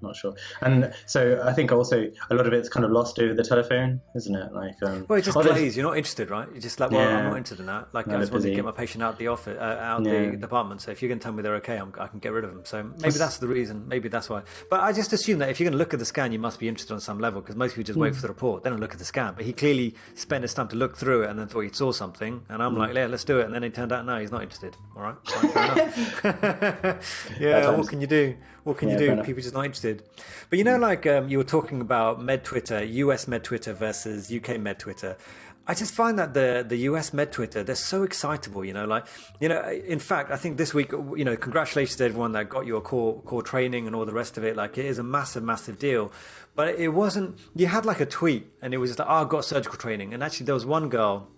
Speaker 2: not sure. And so I think also a lot of it's kind of lost over the telephone, isn't it? Like,
Speaker 1: well, it's just glazed. You're not interested, right? You're just like, well, I'm not interested in that. Like,
Speaker 2: No,
Speaker 1: I just want to
Speaker 2: busy.
Speaker 1: get my patient out the office, out the department. So if you're going to tell me they're okay, I can get rid of them. So maybe that's the reason. Maybe that's why. But I just assume that if you're going to look at the scan, you must be interested on some level, because most people just wait for the report. They don't look at the scan. But he clearly spent his time to look through it and then thought he saw something. And I'm like, yeah, let's do it. And then it turned out, no, he's not interested. All right, fine, fair enough. Yeah, what can you do? What can you do? People just not interested. But you know, like you were talking about med Twitter, US med Twitter versus UK med Twitter. I just find that the US med Twitter, they're so excitable, you know, like, you know, in fact, I think this week, you know, congratulations to everyone that got your core training and all the rest of it. Like, it is a massive, massive deal. But it wasn't, you had like a tweet and it was just like, oh, I got surgical training. And actually there was one girl,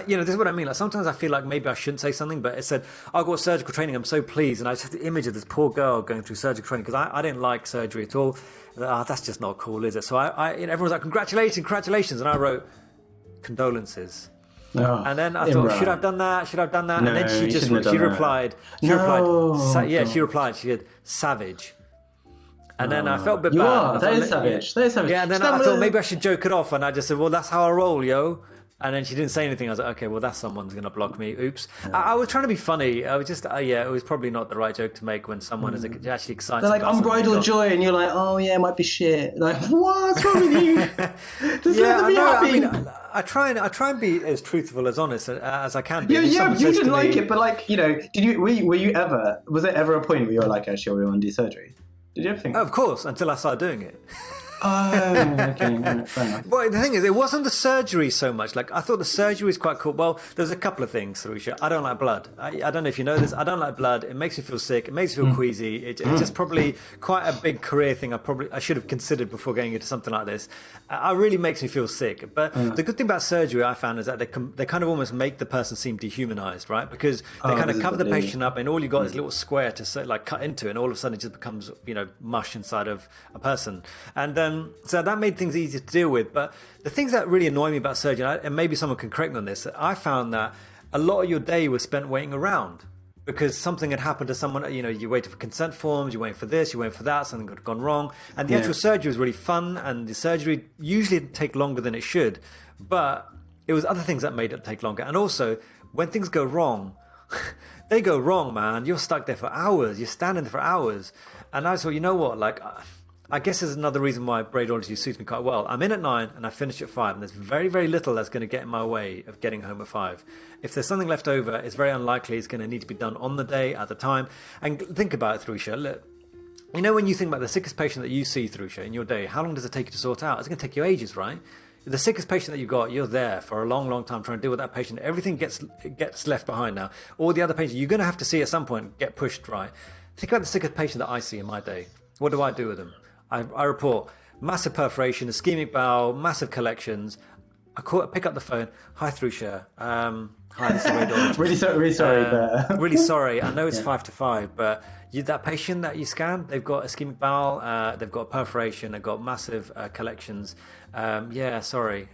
Speaker 1: you know, this is what I mean. Like, sometimes I feel like maybe I shouldn't say something, but it said, I got surgical training. I'm so pleased. And I just had the image of this poor girl going through surgical training, because I didn't like surgery at all. That's just not cool, is it? So you know, everyone's like, congratulations. And I wrote, condolences.
Speaker 2: Oh,
Speaker 1: and then I thought, should I have done that?
Speaker 2: No,
Speaker 1: and then she replied, she replied, she said, savage. And then I felt a bit bad.
Speaker 2: That is savage. That is savage.
Speaker 1: Yeah, and then I thought maybe I should joke it off, and I just said, well, that's how I roll, yo. And then she didn't say anything. I was like, okay, well, that's someone's going to block me. Oops. Yeah. I was trying to be funny. I was just, it was probably not the right joke to make when someone is actually excited.
Speaker 2: They're like, unbridled joy, and you're like, oh, yeah, it might be shit. Like, what's wrong with you? Just let them be happy.
Speaker 1: I mean, I try and be as truthful, as honest as I can be.
Speaker 2: Yeah, you didn't like it, but like, you know, were you ever, was there ever a point where you were like, actually, we want to do surgery? Did you ever think?
Speaker 1: Of course, until I started doing it.
Speaker 2: Oh, okay, fair enough.
Speaker 1: Well, the thing is, it wasn't the surgery so much. Like, I thought the surgery was quite cool. Well, there's a couple of things, Tharusha. I don't like blood. I don't know if you know this. I don't like blood. It makes me feel sick. It makes me feel queasy. It's just probably quite a big career thing I should have considered before going into something like this. It really makes me feel sick. But the good thing about surgery, I found, is that they kind of almost make the person seem dehumanized, right? Because they kind of cover the patient up, and all you got is a little square to like cut into, and all of a sudden it just becomes, you know, mush inside of a person. And so that made things easier to deal with. But the things that really annoy me about surgery, and maybe someone can correct me on this, I found that a lot of your day was spent waiting around because something had happened to someone. You know, you waited for consent forms, you're waiting for this, you're waiting for that, something had gone wrong. And the actual surgery was really fun, and the surgery usually didn't take longer than it should. But it was other things that made it take longer. And also, when things go wrong, they go wrong, man. You're stuck there for hours. You're standing there for hours. And I thought, you know what, like, I guess there's another reason why radiology suits me quite well. I'm in at 9 and I finish at 5, and there's very, very little that's going to get in my way of getting home at 5. If there's something left over, it's very unlikely it's going to need to be done on the day, at the time. And think about it, Tharusha. Look, you know, when you think about the sickest patient that you see, Tharusha, in your day, how long does it take you to sort out? It's going to take you ages, right? The sickest patient that you've got, you're there for a long, long time trying to deal with that patient. Everything gets left behind now. All the other patients, you're going to have to see at some point get pushed, right? Think about the sickest patient that I see in my day. What do I do with them? I report massive perforation, ischemic bowel, massive collections. I pick up the phone. Hi, Tharusha. Hi, this is radiologist.
Speaker 2: really sorry. But...
Speaker 1: really sorry. I know it's 5 to 5, but that patient that you scanned, they've got ischemic bowel, they've got perforation, they've got massive collections. Sorry.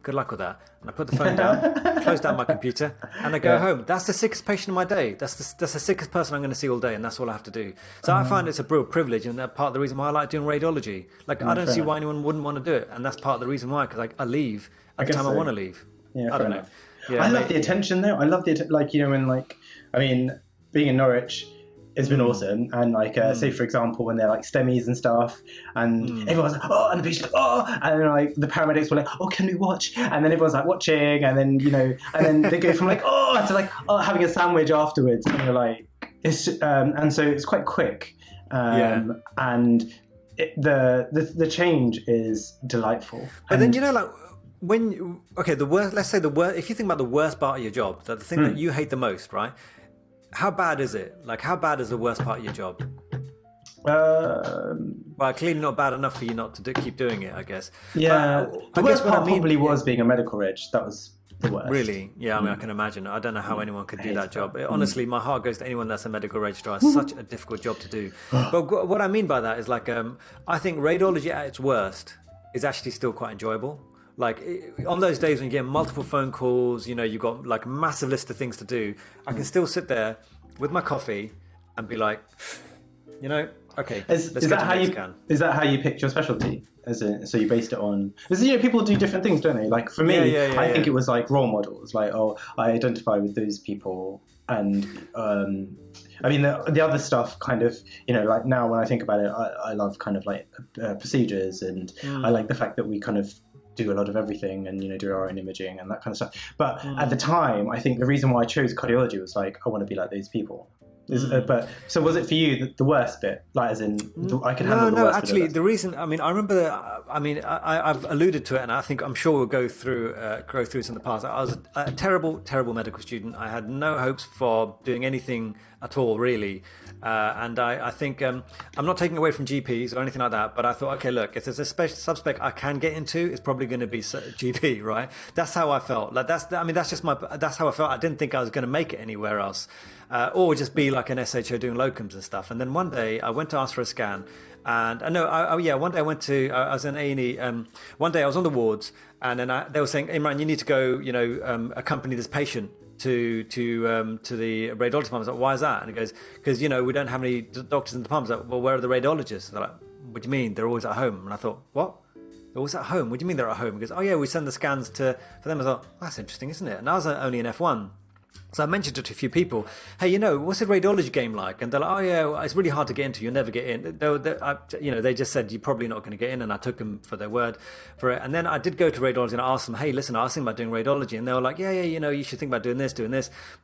Speaker 1: Good luck with that. And I put the phone down, close down my computer, and I go home. That's the sickest patient of my day. That's the sickest person I'm going to see all day, and that's all I have to do. So I find it's a real privilege, and that's part of the reason why I like doing radiology. Like, I don't see why anyone wouldn't want to do it, and that's part of the reason why, because I leave at the time I want to leave.
Speaker 2: Yeah,
Speaker 1: I don't know. Yeah,
Speaker 2: I love the attention though. I love the like, you know, when like, I mean, being in Norwich, it's been awesome. And like, say for example, when they're like STEMIs and stuff, and everyone's like, oh, and the patient's like, oh, and then like the paramedics were like, oh, can we watch? And then everyone's like watching, and then, you know, and then they go from like, oh, to like, oh, having a sandwich afterwards, and you're like, it's, and so it's quite quick, and the change is delightful.
Speaker 1: But then, you know, like, let's say the worst, if you think about the worst part of your job, the thing that you hate the most, right? How bad is it? Like, how bad is the worst part of your job? Well, clearly not bad enough for you not to keep doing it, I guess.
Speaker 2: Yeah. The worst part probably was being a medical reg. That was the worst.
Speaker 1: Really? Yeah, I mean, I can imagine. I don't know how anyone could do that job. Honestly, my heart goes to anyone that's a medical registrar. It's such a difficult job to do. But what I mean by that is, like, I think radiology at its worst is actually still quite enjoyable. Like, on those days when you get multiple phone calls, you know, you've got like a massive list of things to do, I can still sit there with my coffee and be like, you know, Okay,
Speaker 2: Is
Speaker 1: let's go
Speaker 2: that
Speaker 1: to
Speaker 2: how
Speaker 1: next
Speaker 2: you
Speaker 1: scan.
Speaker 2: is that how you picked your specialty? So you based it on, because people do different things, don't they? Like for me, I think it was like role models. Like, oh, I identify with those people, and I mean the other stuff kind of, like now when I think about it, I love kind of like procedures, and I like the fact that we kind of do a lot of everything, and do our own imaging and that kind of stuff. But at the time, I think the reason why I chose cardiology was like, I want to be like those people. But so was it for you the worst bit? Like, as in, I can handle the worst bit.
Speaker 1: No, actually, the reason, I mean, I remember, I've alluded to it, and I'm sure we'll go through this in the past. I was a terrible, terrible medical student. I had no hopes for doing anything at all, really. And I think I'm not taking away from GPs or anything like that, but I thought, okay, look, if there's a subspec I can get into, it's probably going to be GP, right? That's how I felt. Like that's how I felt. I didn't think I was going to make it anywhere else, or just be like an SHO doing locums and stuff. And then one day I went to ask for a scan, and one day I was in A&E. One day I was on the wards, and then they were saying, Imran, you need to go, accompany this patient to the radiology department. I was like, why is that? And he goes, because we don't have any doctors in the department. I was like, well, where are the radiologists? They're like, what do you mean? They're always at home. And I thought, what? They're always at home? What do you mean they're at home? He goes, oh yeah, we send the scans for them. I thought, that's interesting, isn't it? And I was only an F1. So I mentioned it to a few people. Hey, what's the radiology game like? And they're like, oh yeah, well, it's really hard to get into. You'll never get in. They just said you're probably not going to get in, and I took them for their word for it. And then I did go to radiology and I asked them, hey, listen, I was thinking about doing radiology, and they were like, yeah, you should think about doing this.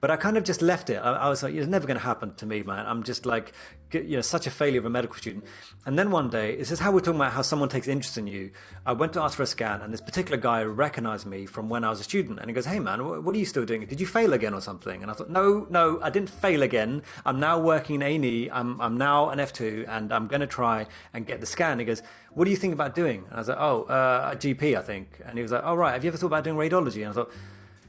Speaker 1: But I kind of just left it. I was like, it's never going to happen to me, man. I'm just like, such a failure of a medical student. And then one day, this is how we're talking about how someone takes interest in you. I went to ask for a scan, and this particular guy recognized me from when I was a student, and he goes, hey man, what are you still doing? Did you fail again or something? And I thought, no, I didn't fail again. I'm now working in A&E. I'm now an F2, and I'm going to try and get the scan. He goes, what do you think about doing? And I was like, a GP, I think. And he was like, oh, right, have you ever thought about doing radiology? And I thought,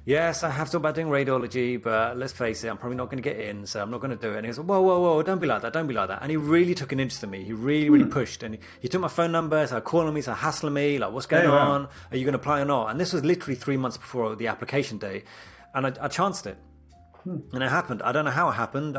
Speaker 1: yes, I have thought about doing radiology, but let's face it, I'm probably not going to get in, so I'm not going to do it. And he was like, whoa, don't be like that. And he really took an interest in me. He really, really pushed. And he took my phone number, started calling me, started hassling me, like, what's going on? Are you going to apply or not? And this was literally 3 months before the application day. And I chanced it. And it happened. I don't know how it happened.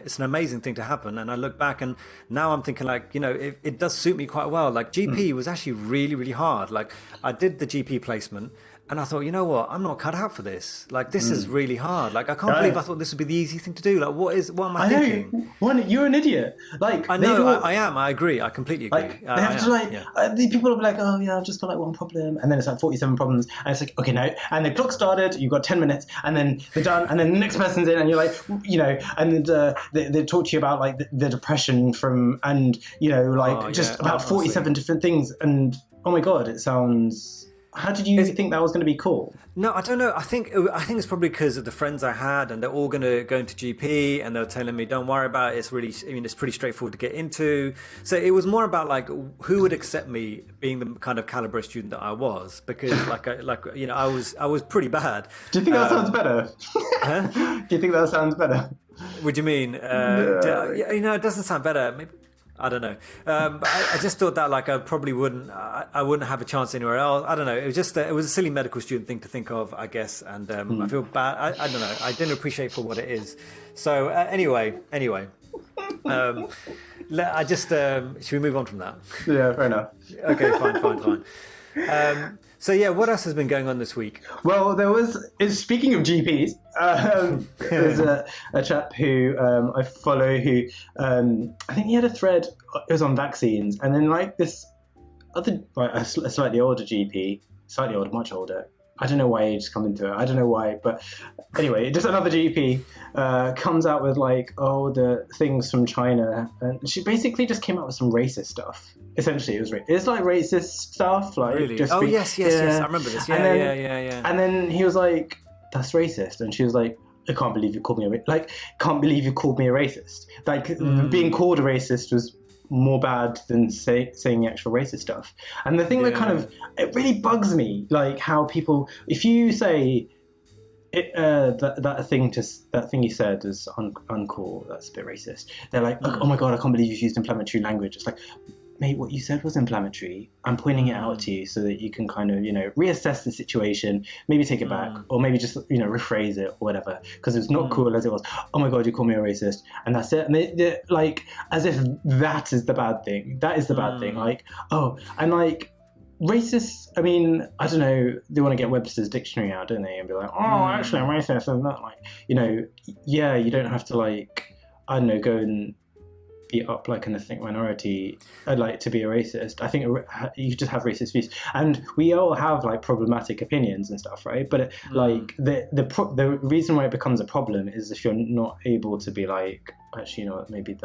Speaker 1: It's an amazing thing to happen. And I look back, and now I'm thinking, like, it does suit me quite well. Like, GP was actually really, really hard. Like, I did the GP placement, and I thought, you know what? I'm not cut out for this. Like, this is really hard. Like, I can't believe I thought this would be the easy thing to do. Like, what am I thinking?
Speaker 2: You're an idiot. Like,
Speaker 1: I know, I am. I agree. I completely agree.
Speaker 2: Like, they have to the people will be like, oh yeah, I've just got like one problem, and then it's like 47 problems, and it's like, okay, no, and the clock started, you've got 10 minutes, and then they're done, and then the next person's in, and you're like, and they talk to you about like the depression from, and about 47 different things, and oh my god, it sounds. How did you think that was going to be cool?
Speaker 1: No, I don't know. I think it's probably because of the friends I had, and they're all going to go into GP, and they're telling me, "Don't worry about it. It's pretty straightforward to get into." So it was more about like who would accept me being the kind of caliber student that I was, because I was pretty bad.
Speaker 2: Do you think that sounds better?
Speaker 1: Huh?
Speaker 2: Do you think that sounds better?
Speaker 1: What do you mean? It doesn't sound better. Maybe. I don't know, but I just thought that like I probably wouldn't have a chance anywhere else. I don't know. It was a silly medical student thing to think of, I guess, and I feel bad. I don't know. I didn't appreciate for what it is. So anyway, I just should we move on from that?
Speaker 2: Yeah, fair enough.
Speaker 1: Okay, fine. So yeah, what else has been going on this week?
Speaker 2: Well, speaking of GPs, there's a chap who I follow who I think he had a thread. It was on vaccines, and then like this other, like a slightly older GP, much older. I don't know why he just come into it. I don't know why, but anyway, just another GP comes out with like, the things from China, and she basically just came out with some racist stuff. Essentially, it's like racist stuff, like
Speaker 1: really?
Speaker 2: Just
Speaker 1: yes, I remember this. Yeah.
Speaker 2: And then he was like, "That's racist," and she was like, "I can't believe you called me a racist." Like being called a racist was more bad than saying actual racist stuff. And the thing that kind of it really bugs me, like how people, if you say it, that thing you said is uncool, that's a bit racist. They're like, oh my god, I can't believe you've used inflammatory language. It's like, mate, what you said was inflammatory. I'm pointing it out to you so that you can kind of, reassess the situation, maybe take it back, or maybe just, rephrase it or whatever, because it's not cool as it was. Oh my God, you call me a racist, and that's it. And they're like, as if that is the bad thing. That is the bad thing. Like, oh, and like, racists, I mean, I don't know, they want to get Webster's dictionary out, don't they? And be like, oh, actually, I'm racist. And that, like, yeah, you don't have to, like, I don't know, go and beat up like an ethnic minority, like to be a racist. I think you just have racist views, and we all have like problematic opinions and stuff, right? But like the reason why it becomes a problem is if you're not able to be like, actually, maybe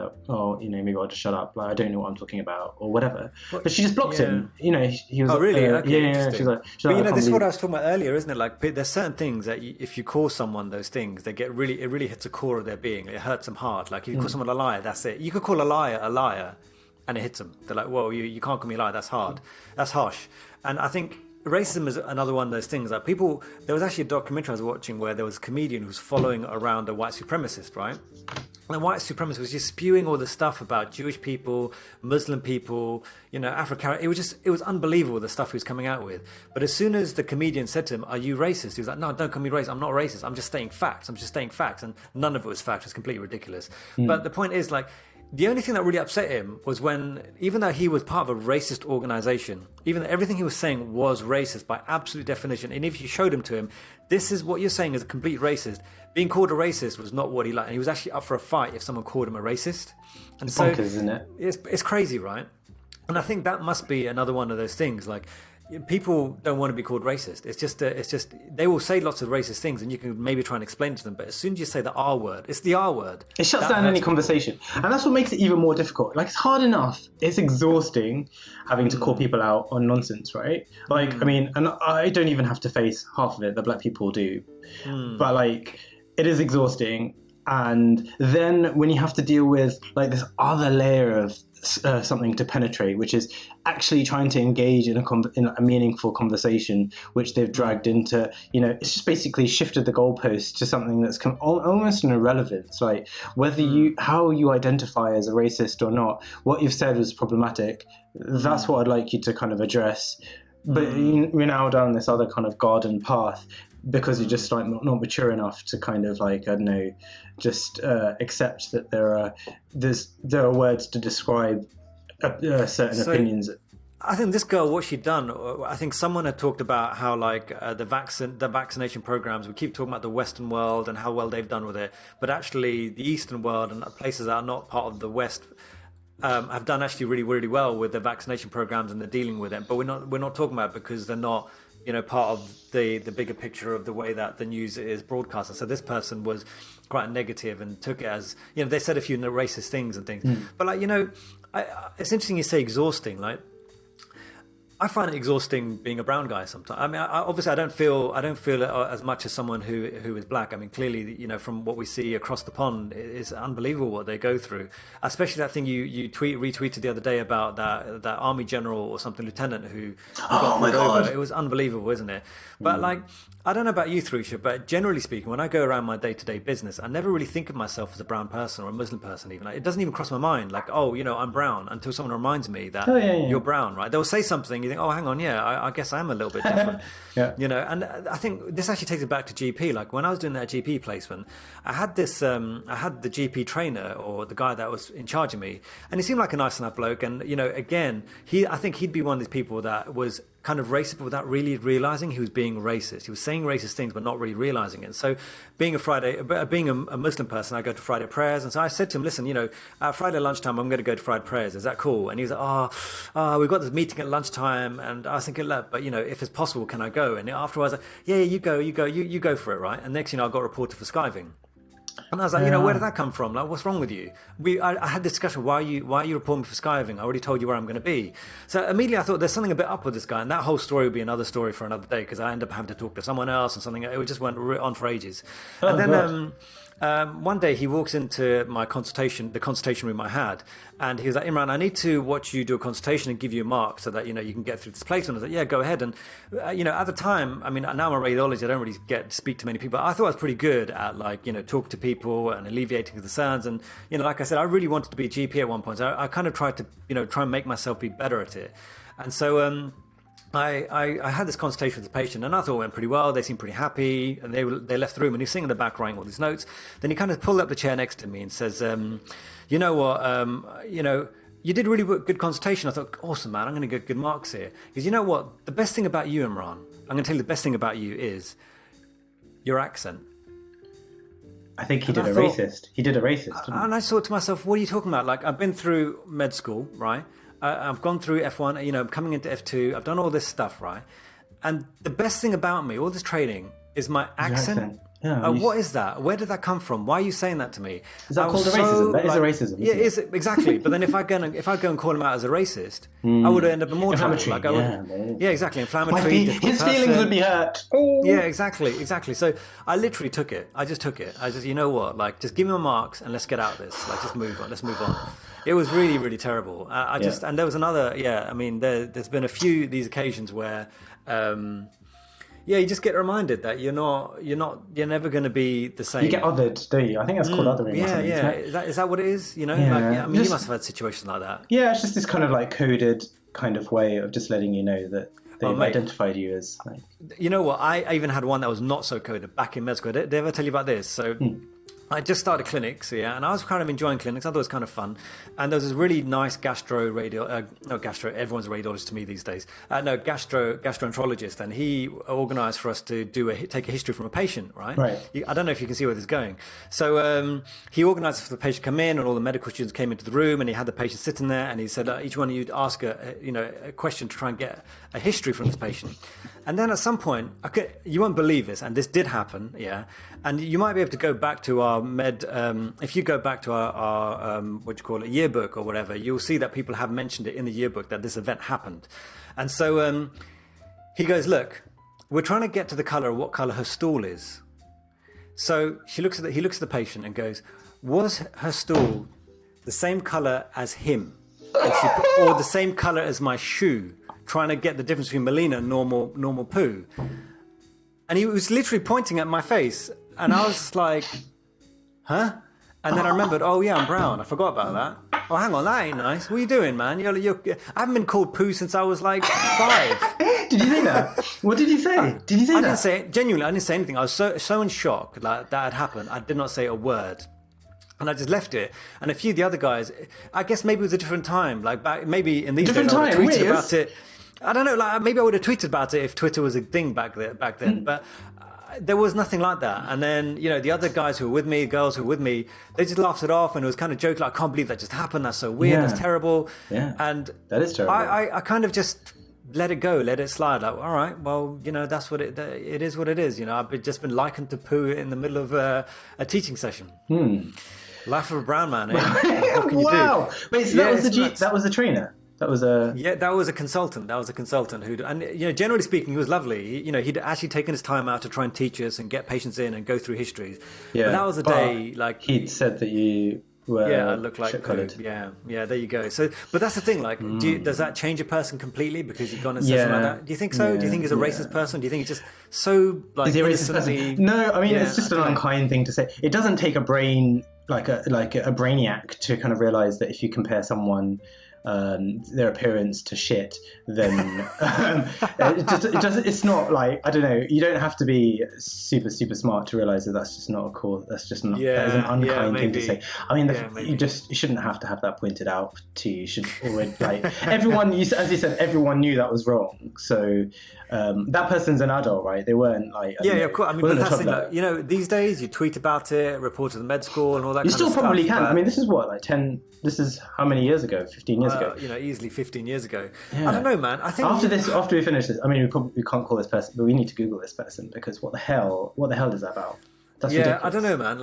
Speaker 2: maybe I'll just shut up. Like, I don't know what I'm talking about or whatever. But she just blocked him. He was.
Speaker 1: Oh, really? Okay,
Speaker 2: yeah. She's like,
Speaker 1: but this is what I was talking about earlier, isn't it? Like, there's certain things that if you call someone those things, it really hits the core of their being. It hurts them hard. Like, if you call someone a liar, that's it. You could call a liar, and it hits them. They're like, whoa, you can't call me a liar. That's hard. That's harsh. And I think racism is another one of those things. Like, there was actually a documentary I was watching where there was a comedian who was following around a white supremacist, right? And the white supremacist was just spewing all this stuff about Jewish people, Muslim people, African. It was unbelievable, the stuff he was coming out with. But as soon as the comedian said to him, "Are you racist?" He was like, "No, don't call me racist. I'm not racist. I'm just stating facts. And none of it was facts. It was completely ridiculous. But the point is, like, the only thing that really upset him was when, even though he was part of a racist organization, even though everything he was saying was racist by absolute definition, and if you showed him to him, this is what you're saying is a complete racist, being called a racist was not what he liked. And he was actually up for a fight if someone called him a racist. And
Speaker 2: it's bonkers, isn't it?
Speaker 1: It's crazy, right? And I think that must be another one of those things. Like, people don't want to be called racist. It's just they will say lots of racist things, and you can maybe try and explain to them. But as soon as you say the R word, it's the R word.
Speaker 2: It shuts down any conversation, and that's what makes it even more difficult. Like, it's hard enough. It's exhausting having to call people out on nonsense, right? Like, I mean, and I don't even have to face half of it that black people do, but like, it is exhausting. And then when you have to deal with like this other layer of something to penetrate, which is actually trying to engage in a meaningful conversation, which they've dragged into, it's just basically shifted the goalpost to something that's almost an irrelevance. Like, how you identify as a racist or not, what you've said was problematic. That's what I'd like you to kind of address. But we're now down this other kind of garden path, because you're just like not mature enough to kind of like, I don't know, just accept that there are words to describe certain opinions.
Speaker 1: I think this girl, what she'd done, I think someone had talked about how like the vaccination programs, we keep talking about the Western world and how well they've done with it, but actually the Eastern world and places that are not part of the West have done actually really, really well with the vaccination programs, and they're dealing with it. But we're not talking about it because they're not, part of the bigger picture of the way that the news is broadcast. So this person was quite negative and took it as, they said a few racist things and things. But like, it's interesting you say exhausting. Like, I find it exhausting being a brown guy sometimes. I mean, obviously I don't feel it as much as someone who is black. I mean, clearly, from what we see across the pond, it's unbelievable what they go through. Especially that thing you retweeted the other day about that army general or something, lieutenant who got pulled over. It was unbelievable, isn't it? But like, I don't know about you, Tharusha, but generally speaking, when I go around my day-to-day business, I never really think of myself as a brown person or a Muslim person even. Like, it doesn't even cross my mind, like, oh, I'm brown, until someone reminds me that you're brown, right? They'll say something, you think, oh, hang on, I guess I am a little bit different. And I think this actually takes it back to GP. Like, when I was doing that GP placement, I had the GP trainer, or the guy that was in charge of me, and he seemed like a nice enough bloke. And, again, I think he'd be one of these people that was kind of racist without really realizing he was being racist. He was saying racist things but not really realizing it. So being a Muslim person, I go to Friday prayers, and so I said to him, listen, at Friday lunchtime I'm going to go to Friday prayers, is that cool? And he was like, we've got this meeting at lunchtime, and I was thinking, look, but if it's possible, can I go? And afterwards, yeah, you go for it, right? And next I got reported for skiving. And I was like, where did that come from? Like, what's wrong with you? I had this discussion. Why are you reporting me for skiving? I already told you where I'm going to be. So immediately I thought there's something a bit up with this guy, and that whole story would be another story for another day, because I ended up having to talk to someone else and something. It just went on for ages. And one day he walks into my the consultation room I had, and he was like, Imran, I need to watch you do a consultation and give you a mark so that, you can get through this placement. I was like, yeah, go ahead. And, at the time, I mean, now I'm a radiologist, I don't really get to speak to many people. I thought I was pretty good at talk to people and alleviating concerns. And, like I said, I really wanted to be a GP at one point. So I kind of tried to, try and make myself be better at it. And so, I had this consultation with the patient, and I thought it went pretty well. They seemed pretty happy, and they left the room, and he's sitting in the back writing all these notes. Then he kind of pulled up the chair next to me and says, you know what, you did a really good consultation. I thought, awesome, man, I'm going to get good marks here. Because you know what, the best thing about you, Imran, I'm going to tell you the best thing about you is your accent.
Speaker 2: I think he did a racist. He did a racist, didn't he?
Speaker 1: And I thought to myself, what are you talking about? Like, I've been through med school, right? I've gone through F1, I'm coming into F2. I've done all this stuff, right? And the best thing about me, all this training, is my accent.
Speaker 2: Yeah,
Speaker 1: what is that? Where did that come from? Why are you saying that to me?
Speaker 2: Is that called a racism? That is a racism.
Speaker 1: Yeah, it is, exactly. But then if I go and call him out as a racist, I would end up in more trouble. Yeah, exactly. Inflammatory.
Speaker 2: His feelings would be hurt. Oh.
Speaker 1: Yeah, exactly. So I literally took it. I just took it. You know what? Just give me my marks and let's get out of this. Just move on. Let's move on. It was really, really terrible. And there was another. Yeah, I mean, there's been a few these occasions where. You just get reminded that you're never going to be the same.
Speaker 2: You get othered, don't you? I think that's called othering.
Speaker 1: Yeah. Is that what it is? You
Speaker 2: mean,
Speaker 1: you must have had situations like that.
Speaker 2: Yeah, it's just this kind of coded kind of way of just letting you know that they've identified you as like.
Speaker 1: You know what? I even had one that was not so coded back in med school. Did they ever tell you about this? So. I just started clinics, and I was kind of enjoying clinics. I thought it was kind of fun. And there was this really nice everyone's a radiologist to me these days. Gastroenterologist, and he organised for us to take a history from a patient, right? I don't know if you can see where this is going. So he organised for the patient to come in, and all the medical students came into the room, and he had the patient sitting there, and he said, each one of you ask a question to try and get a history from this patient. And then at some point, you won't believe this, and this did happen, and you might be able to go back to our if you go back to our yearbook or whatever, you'll see that people have mentioned it in the yearbook that this event happened. And so he goes, look, we're trying to get to the colour of what colour her stool is. So he looks at the patient and goes, was her stool the same colour as him? Or the same colour as my shoe? Trying to get the difference between Melina and normal poo. And he was literally pointing at my face, and I was just like, huh? And then I remembered, oh yeah, I'm brown. I forgot about that. Oh, hang on, that ain't nice. What are you doing, man? I haven't been called poo since I was like 5.
Speaker 2: Did you say that? What did you say?
Speaker 1: I didn't say it. Genuinely, I didn't say anything. I was so in shock that had happened. I did not say a word. And I just left it. And a few of the other guys, I guess maybe it was a different time. Like back, maybe in these days I would have tweeted about it. I don't know, maybe I would have tweeted about it if Twitter was a thing back then. But there was nothing like that. And then, the other guys who were with me, girls who were with me, they just laughed it off, and it was kind of joking, like, I can't believe that just happened. That's so weird. That's terrible.
Speaker 2: Yeah.
Speaker 1: And
Speaker 2: that is terrible.
Speaker 1: I kind of just let it go, let it slide. Like, all right, well, that's what it is what it is. I've just been likened to poo in the middle of a teaching session. Life of a brown man, eh? What can you do?
Speaker 2: Wait, so that was the trainer? That was a
Speaker 1: consultant. And generally speaking, he was lovely. He'd actually taken his time out to try and teach us and get patients in and go through histories.
Speaker 2: Yeah,
Speaker 1: but that was a day
Speaker 2: he'd said that you were
Speaker 1: I look like colored. Yeah, there you go. So, but that's the thing. Does that change a person completely because you've gone and said something like that? Do you think so? Do you think he's a racist person? Do you think he's just so
Speaker 2: is he a racist person? No, I mean it's just an unkind thing to say. It doesn't take a brain like a brainiac to kind of realize that if you compare someone. Their appearance to shit, then it's not like, I don't know, you don't have to be super smart to realize that that's just not that is an unkind thing to say. I mean, you shouldn't have to have that pointed out to you. You should already everyone, as you said, everyone knew that was wrong. So that person's an adult, right? They weren't like
Speaker 1: of course. I mean, but that's the, these days you tweet about it, report to the med school and all that.
Speaker 2: You
Speaker 1: kind
Speaker 2: still
Speaker 1: of stuff,
Speaker 2: probably can. I mean, this is what this is how many years ago? 15 years ago.
Speaker 1: Easily 15 years ago.
Speaker 2: Yeah.
Speaker 1: I don't know, man. I think
Speaker 2: after we finish this, I mean, we can't call this person, but we need to Google this person because what the hell is that about? That's ridiculous.
Speaker 1: I don't know, man.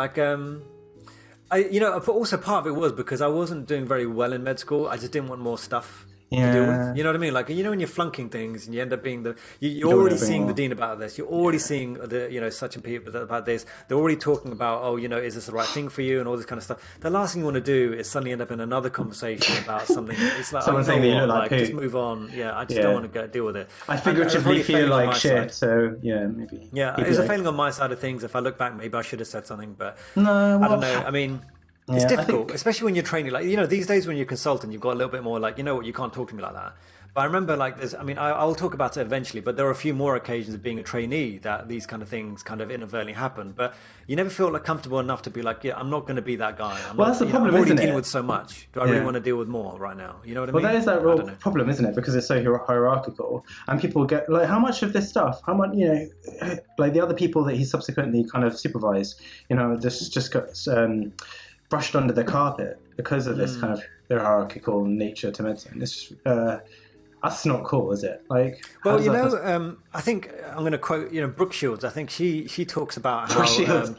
Speaker 1: But also part of it was because I wasn't doing very well in med school. I just didn't want more stuff. to deal with. You know what I mean? Like, you know, when you're flunking things and you end up being you're already seeing the dean about this. You're already seeing such and people about this. They're already talking about, oh, you know, is this the right thing for you and all this kind of stuff. The last thing you want to do is suddenly end up in another conversation about something. It's like,
Speaker 2: someone saying that you look like
Speaker 1: just move on. Yeah, I just don't want to deal with it.
Speaker 2: I figuratively feel like shit. So yeah, maybe.
Speaker 1: Yeah, it's a failing on my side of things. If I look back, maybe I should have said something, but I don't know. I mean. It's difficult, especially when you're training. Like, you know, these days when you're a consultant, you've got a little bit more like, you know what, you can't talk to me like that. But I remember I'll talk about it eventually, but there are a few more occasions of being a trainee that these kind of things kind of inadvertently happen. But you never feel like comfortable enough to be like, yeah, I'm not going to be that guy.
Speaker 2: That's the problem,
Speaker 1: I'm already
Speaker 2: isn't it?
Speaker 1: dealing with so much. Do I really want to deal with more right now? You know what I mean?
Speaker 2: Well, that is that real problem, isn't it? Because it's so hierarchical, and people get like, how much of this stuff, how much, you know, like the other people that he subsequently kind of supervised, you know, just got brushed under the carpet because of this kind of hierarchical nature to medicine. It's that's not cool, is it? Like,
Speaker 1: well, you know, I think I'm going to quote, you know, Brooke Shields. I think she talks about how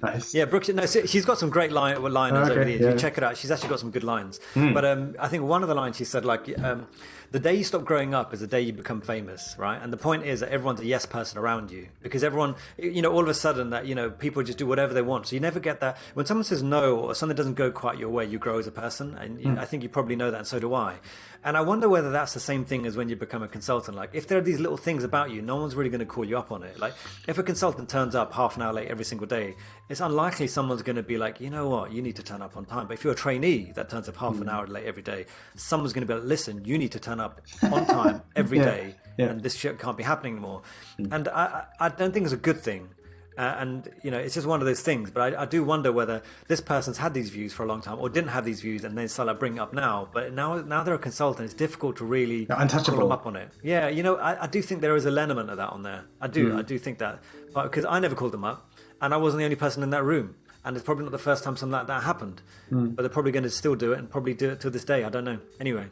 Speaker 2: nice.
Speaker 1: Yeah, Brooke. No, she's got some great liners over the years. You check it out. She's actually got some good lines. But I think one of the lines she said, like, the day you stop growing up is the day you become famous, right? And the point is that everyone's a yes person around you, because everyone, you know, all of a sudden that, you know, people just do whatever they want. So you never get that. When someone says no or something doesn't go quite your way, you grow as a person. And I think you probably know that, and so do I. And I wonder whether that's the same thing as when you become a consultant. Like, if there are these little things about you, no one's really going to call you up on it. Like, if a consultant turns up half an hour late every single day, it's unlikely someone's going to be like, you know what, you need to turn up on time. But if you're a trainee that turns up half an hour late every day, someone's going to be like, listen, you need to turn up on time every day, and this shit can't be happening anymore. And I don't think it's a good thing. And, you know, it's just one of those things. But I do wonder whether this person's had these views for a long time or didn't have these views and they start bringing up now. But now they're a consultant. It's difficult to really
Speaker 2: untouchable.
Speaker 1: Pull them up on it. Yeah, you know, I do think there is an element of that on there. I do think that. Because I never called them up and I wasn't the only person in that room. And it's probably not the first time something like that happened. But they're probably going to still do it and probably do it to this day. I don't know. Anyway.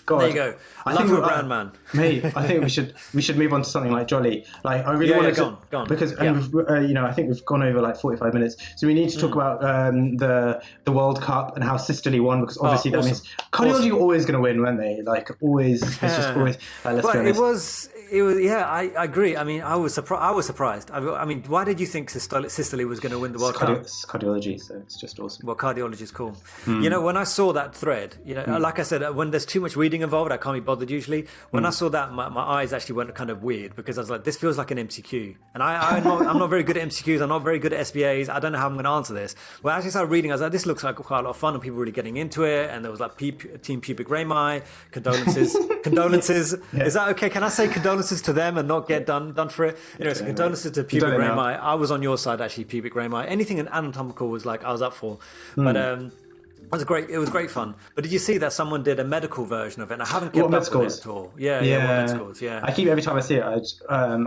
Speaker 2: God,
Speaker 1: there you go. I think we're a brown man.
Speaker 2: Mate, I think we should move on to something like Jolly. Like, I really want to
Speaker 1: go on.
Speaker 2: Because you know, I think we've gone over like 45 minutes, so we need to talk about the World Cup and how Sicily won, because obviously that means cardiology are always going to win, weren't they? Like, always. It's just always. Let's be honest.
Speaker 1: It was. Yeah, I agree. I mean, I was surprised. I mean, why did you think Sicily was going to win the World Cup?
Speaker 2: It's cardiology, so it's just awesome.
Speaker 1: Well, cardiology is cool. You know, when I saw that thread, you know, like I said, when there's too much reading involved, I can't be bothered usually. When I saw that, my eyes actually went kind of weird, because I was like, this feels like an MCQ. And I'm not very good at MCQs. I'm not very good at SBAs. I don't know how I'm going to answer this. When I actually started reading, I was like, this looks like quite a lot of fun, and people really getting into it. And there was like Team Pubic Rami, condolences. Yeah. Is that okay? Can I say condolences to them and not get done for it? Anyway, so condolences to Pubic Rami. I was on your side, actually, Pubic Rami. Anything anatomical was like I was up for. But it was great fun. But did you see that someone did a medical version of it? And I haven't kept up with it at all. Yeah, med scores, yeah.
Speaker 2: I keep, every time I see it, I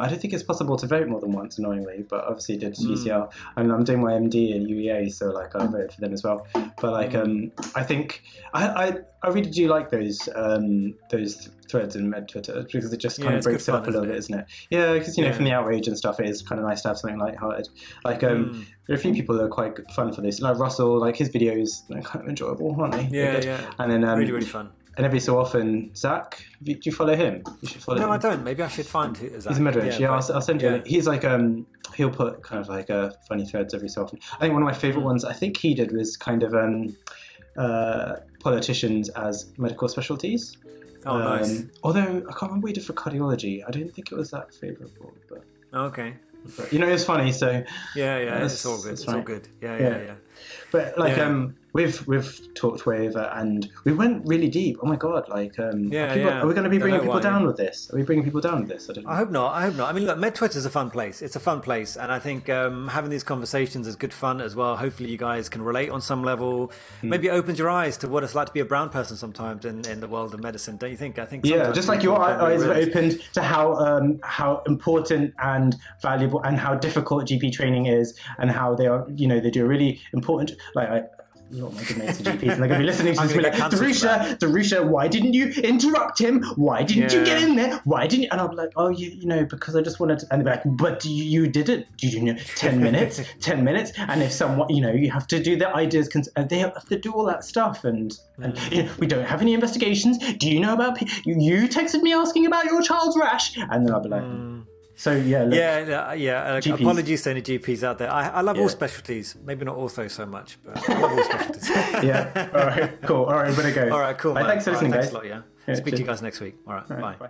Speaker 2: don't think it's possible to vote more than once, annoyingly, but obviously I did UCL. And I'm doing my MD at UEA, so like I voted for them as well. But like I think I really do like those threads in Med Twitter, because it just kind of breaks it up a little bit, isn't it? Yeah, because, you know, from the outrage and stuff, it is kind of nice to have something lighthearted. Like, there are a few people that are quite fun for this. Like Russell, like his videos, they're kind of enjoyable, aren't they?
Speaker 1: Yeah.
Speaker 2: And then
Speaker 1: really fun.
Speaker 2: And every so often, Zach, do you follow him? You should follow him.
Speaker 1: No, I don't. Maybe I should find Zach.
Speaker 2: He's a Medridge. Yeah, I'll send you. He's like, he'll put kind of like funny threads every so often. I think one of my favorite ones I think he did was kind of politicians as medical specialties.
Speaker 1: Oh, nice.
Speaker 2: Although I can't remember what he did for cardiology. I don't think it was that favourable. But
Speaker 1: okay.
Speaker 2: But, you know, it's funny. So
Speaker 1: it's all good. It's all good. Yeah.
Speaker 2: But like we've talked with and we went really deep. Oh my god! Like are we going to be bringing people down with this? Are we bringing people down with this?
Speaker 1: I hope not. I mean, look, MedTwitter is a fun place. It's a fun place, and I think having these conversations is good fun as well. Hopefully, you guys can relate on some level. Maybe it opens your eyes to what it's like to be a brown person sometimes in the world of medicine. Don't you think? I think.
Speaker 2: Yeah, just like your eyes are opened to how important and valuable and how difficult GP training is, and how they are. You know, they do a really important lot of my good mates are GPs, and they're going to be listening to this and be like,
Speaker 1: cancelled
Speaker 2: Tharusha, why didn't you interrupt him? Why didn't you get in there? Why didn't you? And I'll be like, oh, you know, because I just wanted to. And they're like, but you did it. You know, 10 minutes, 10 minutes. And if someone, you know, you have to do the ideas, they have to do all that stuff. And you know, we don't have any investigations. Do you know about, you texted me asking about your child's rash? And then I'll be like, so yeah, look,
Speaker 1: GPs. Apologies to any GPs out there. I love all specialties. Maybe not ortho so much, but I love all specialties.
Speaker 2: Yeah. All right. Cool. All right. I'm gonna go.
Speaker 1: All right. Cool.
Speaker 2: Thanks for listening, guys.
Speaker 1: Thanks a lot. Yeah. Speak to you guys next week. All right. Bye.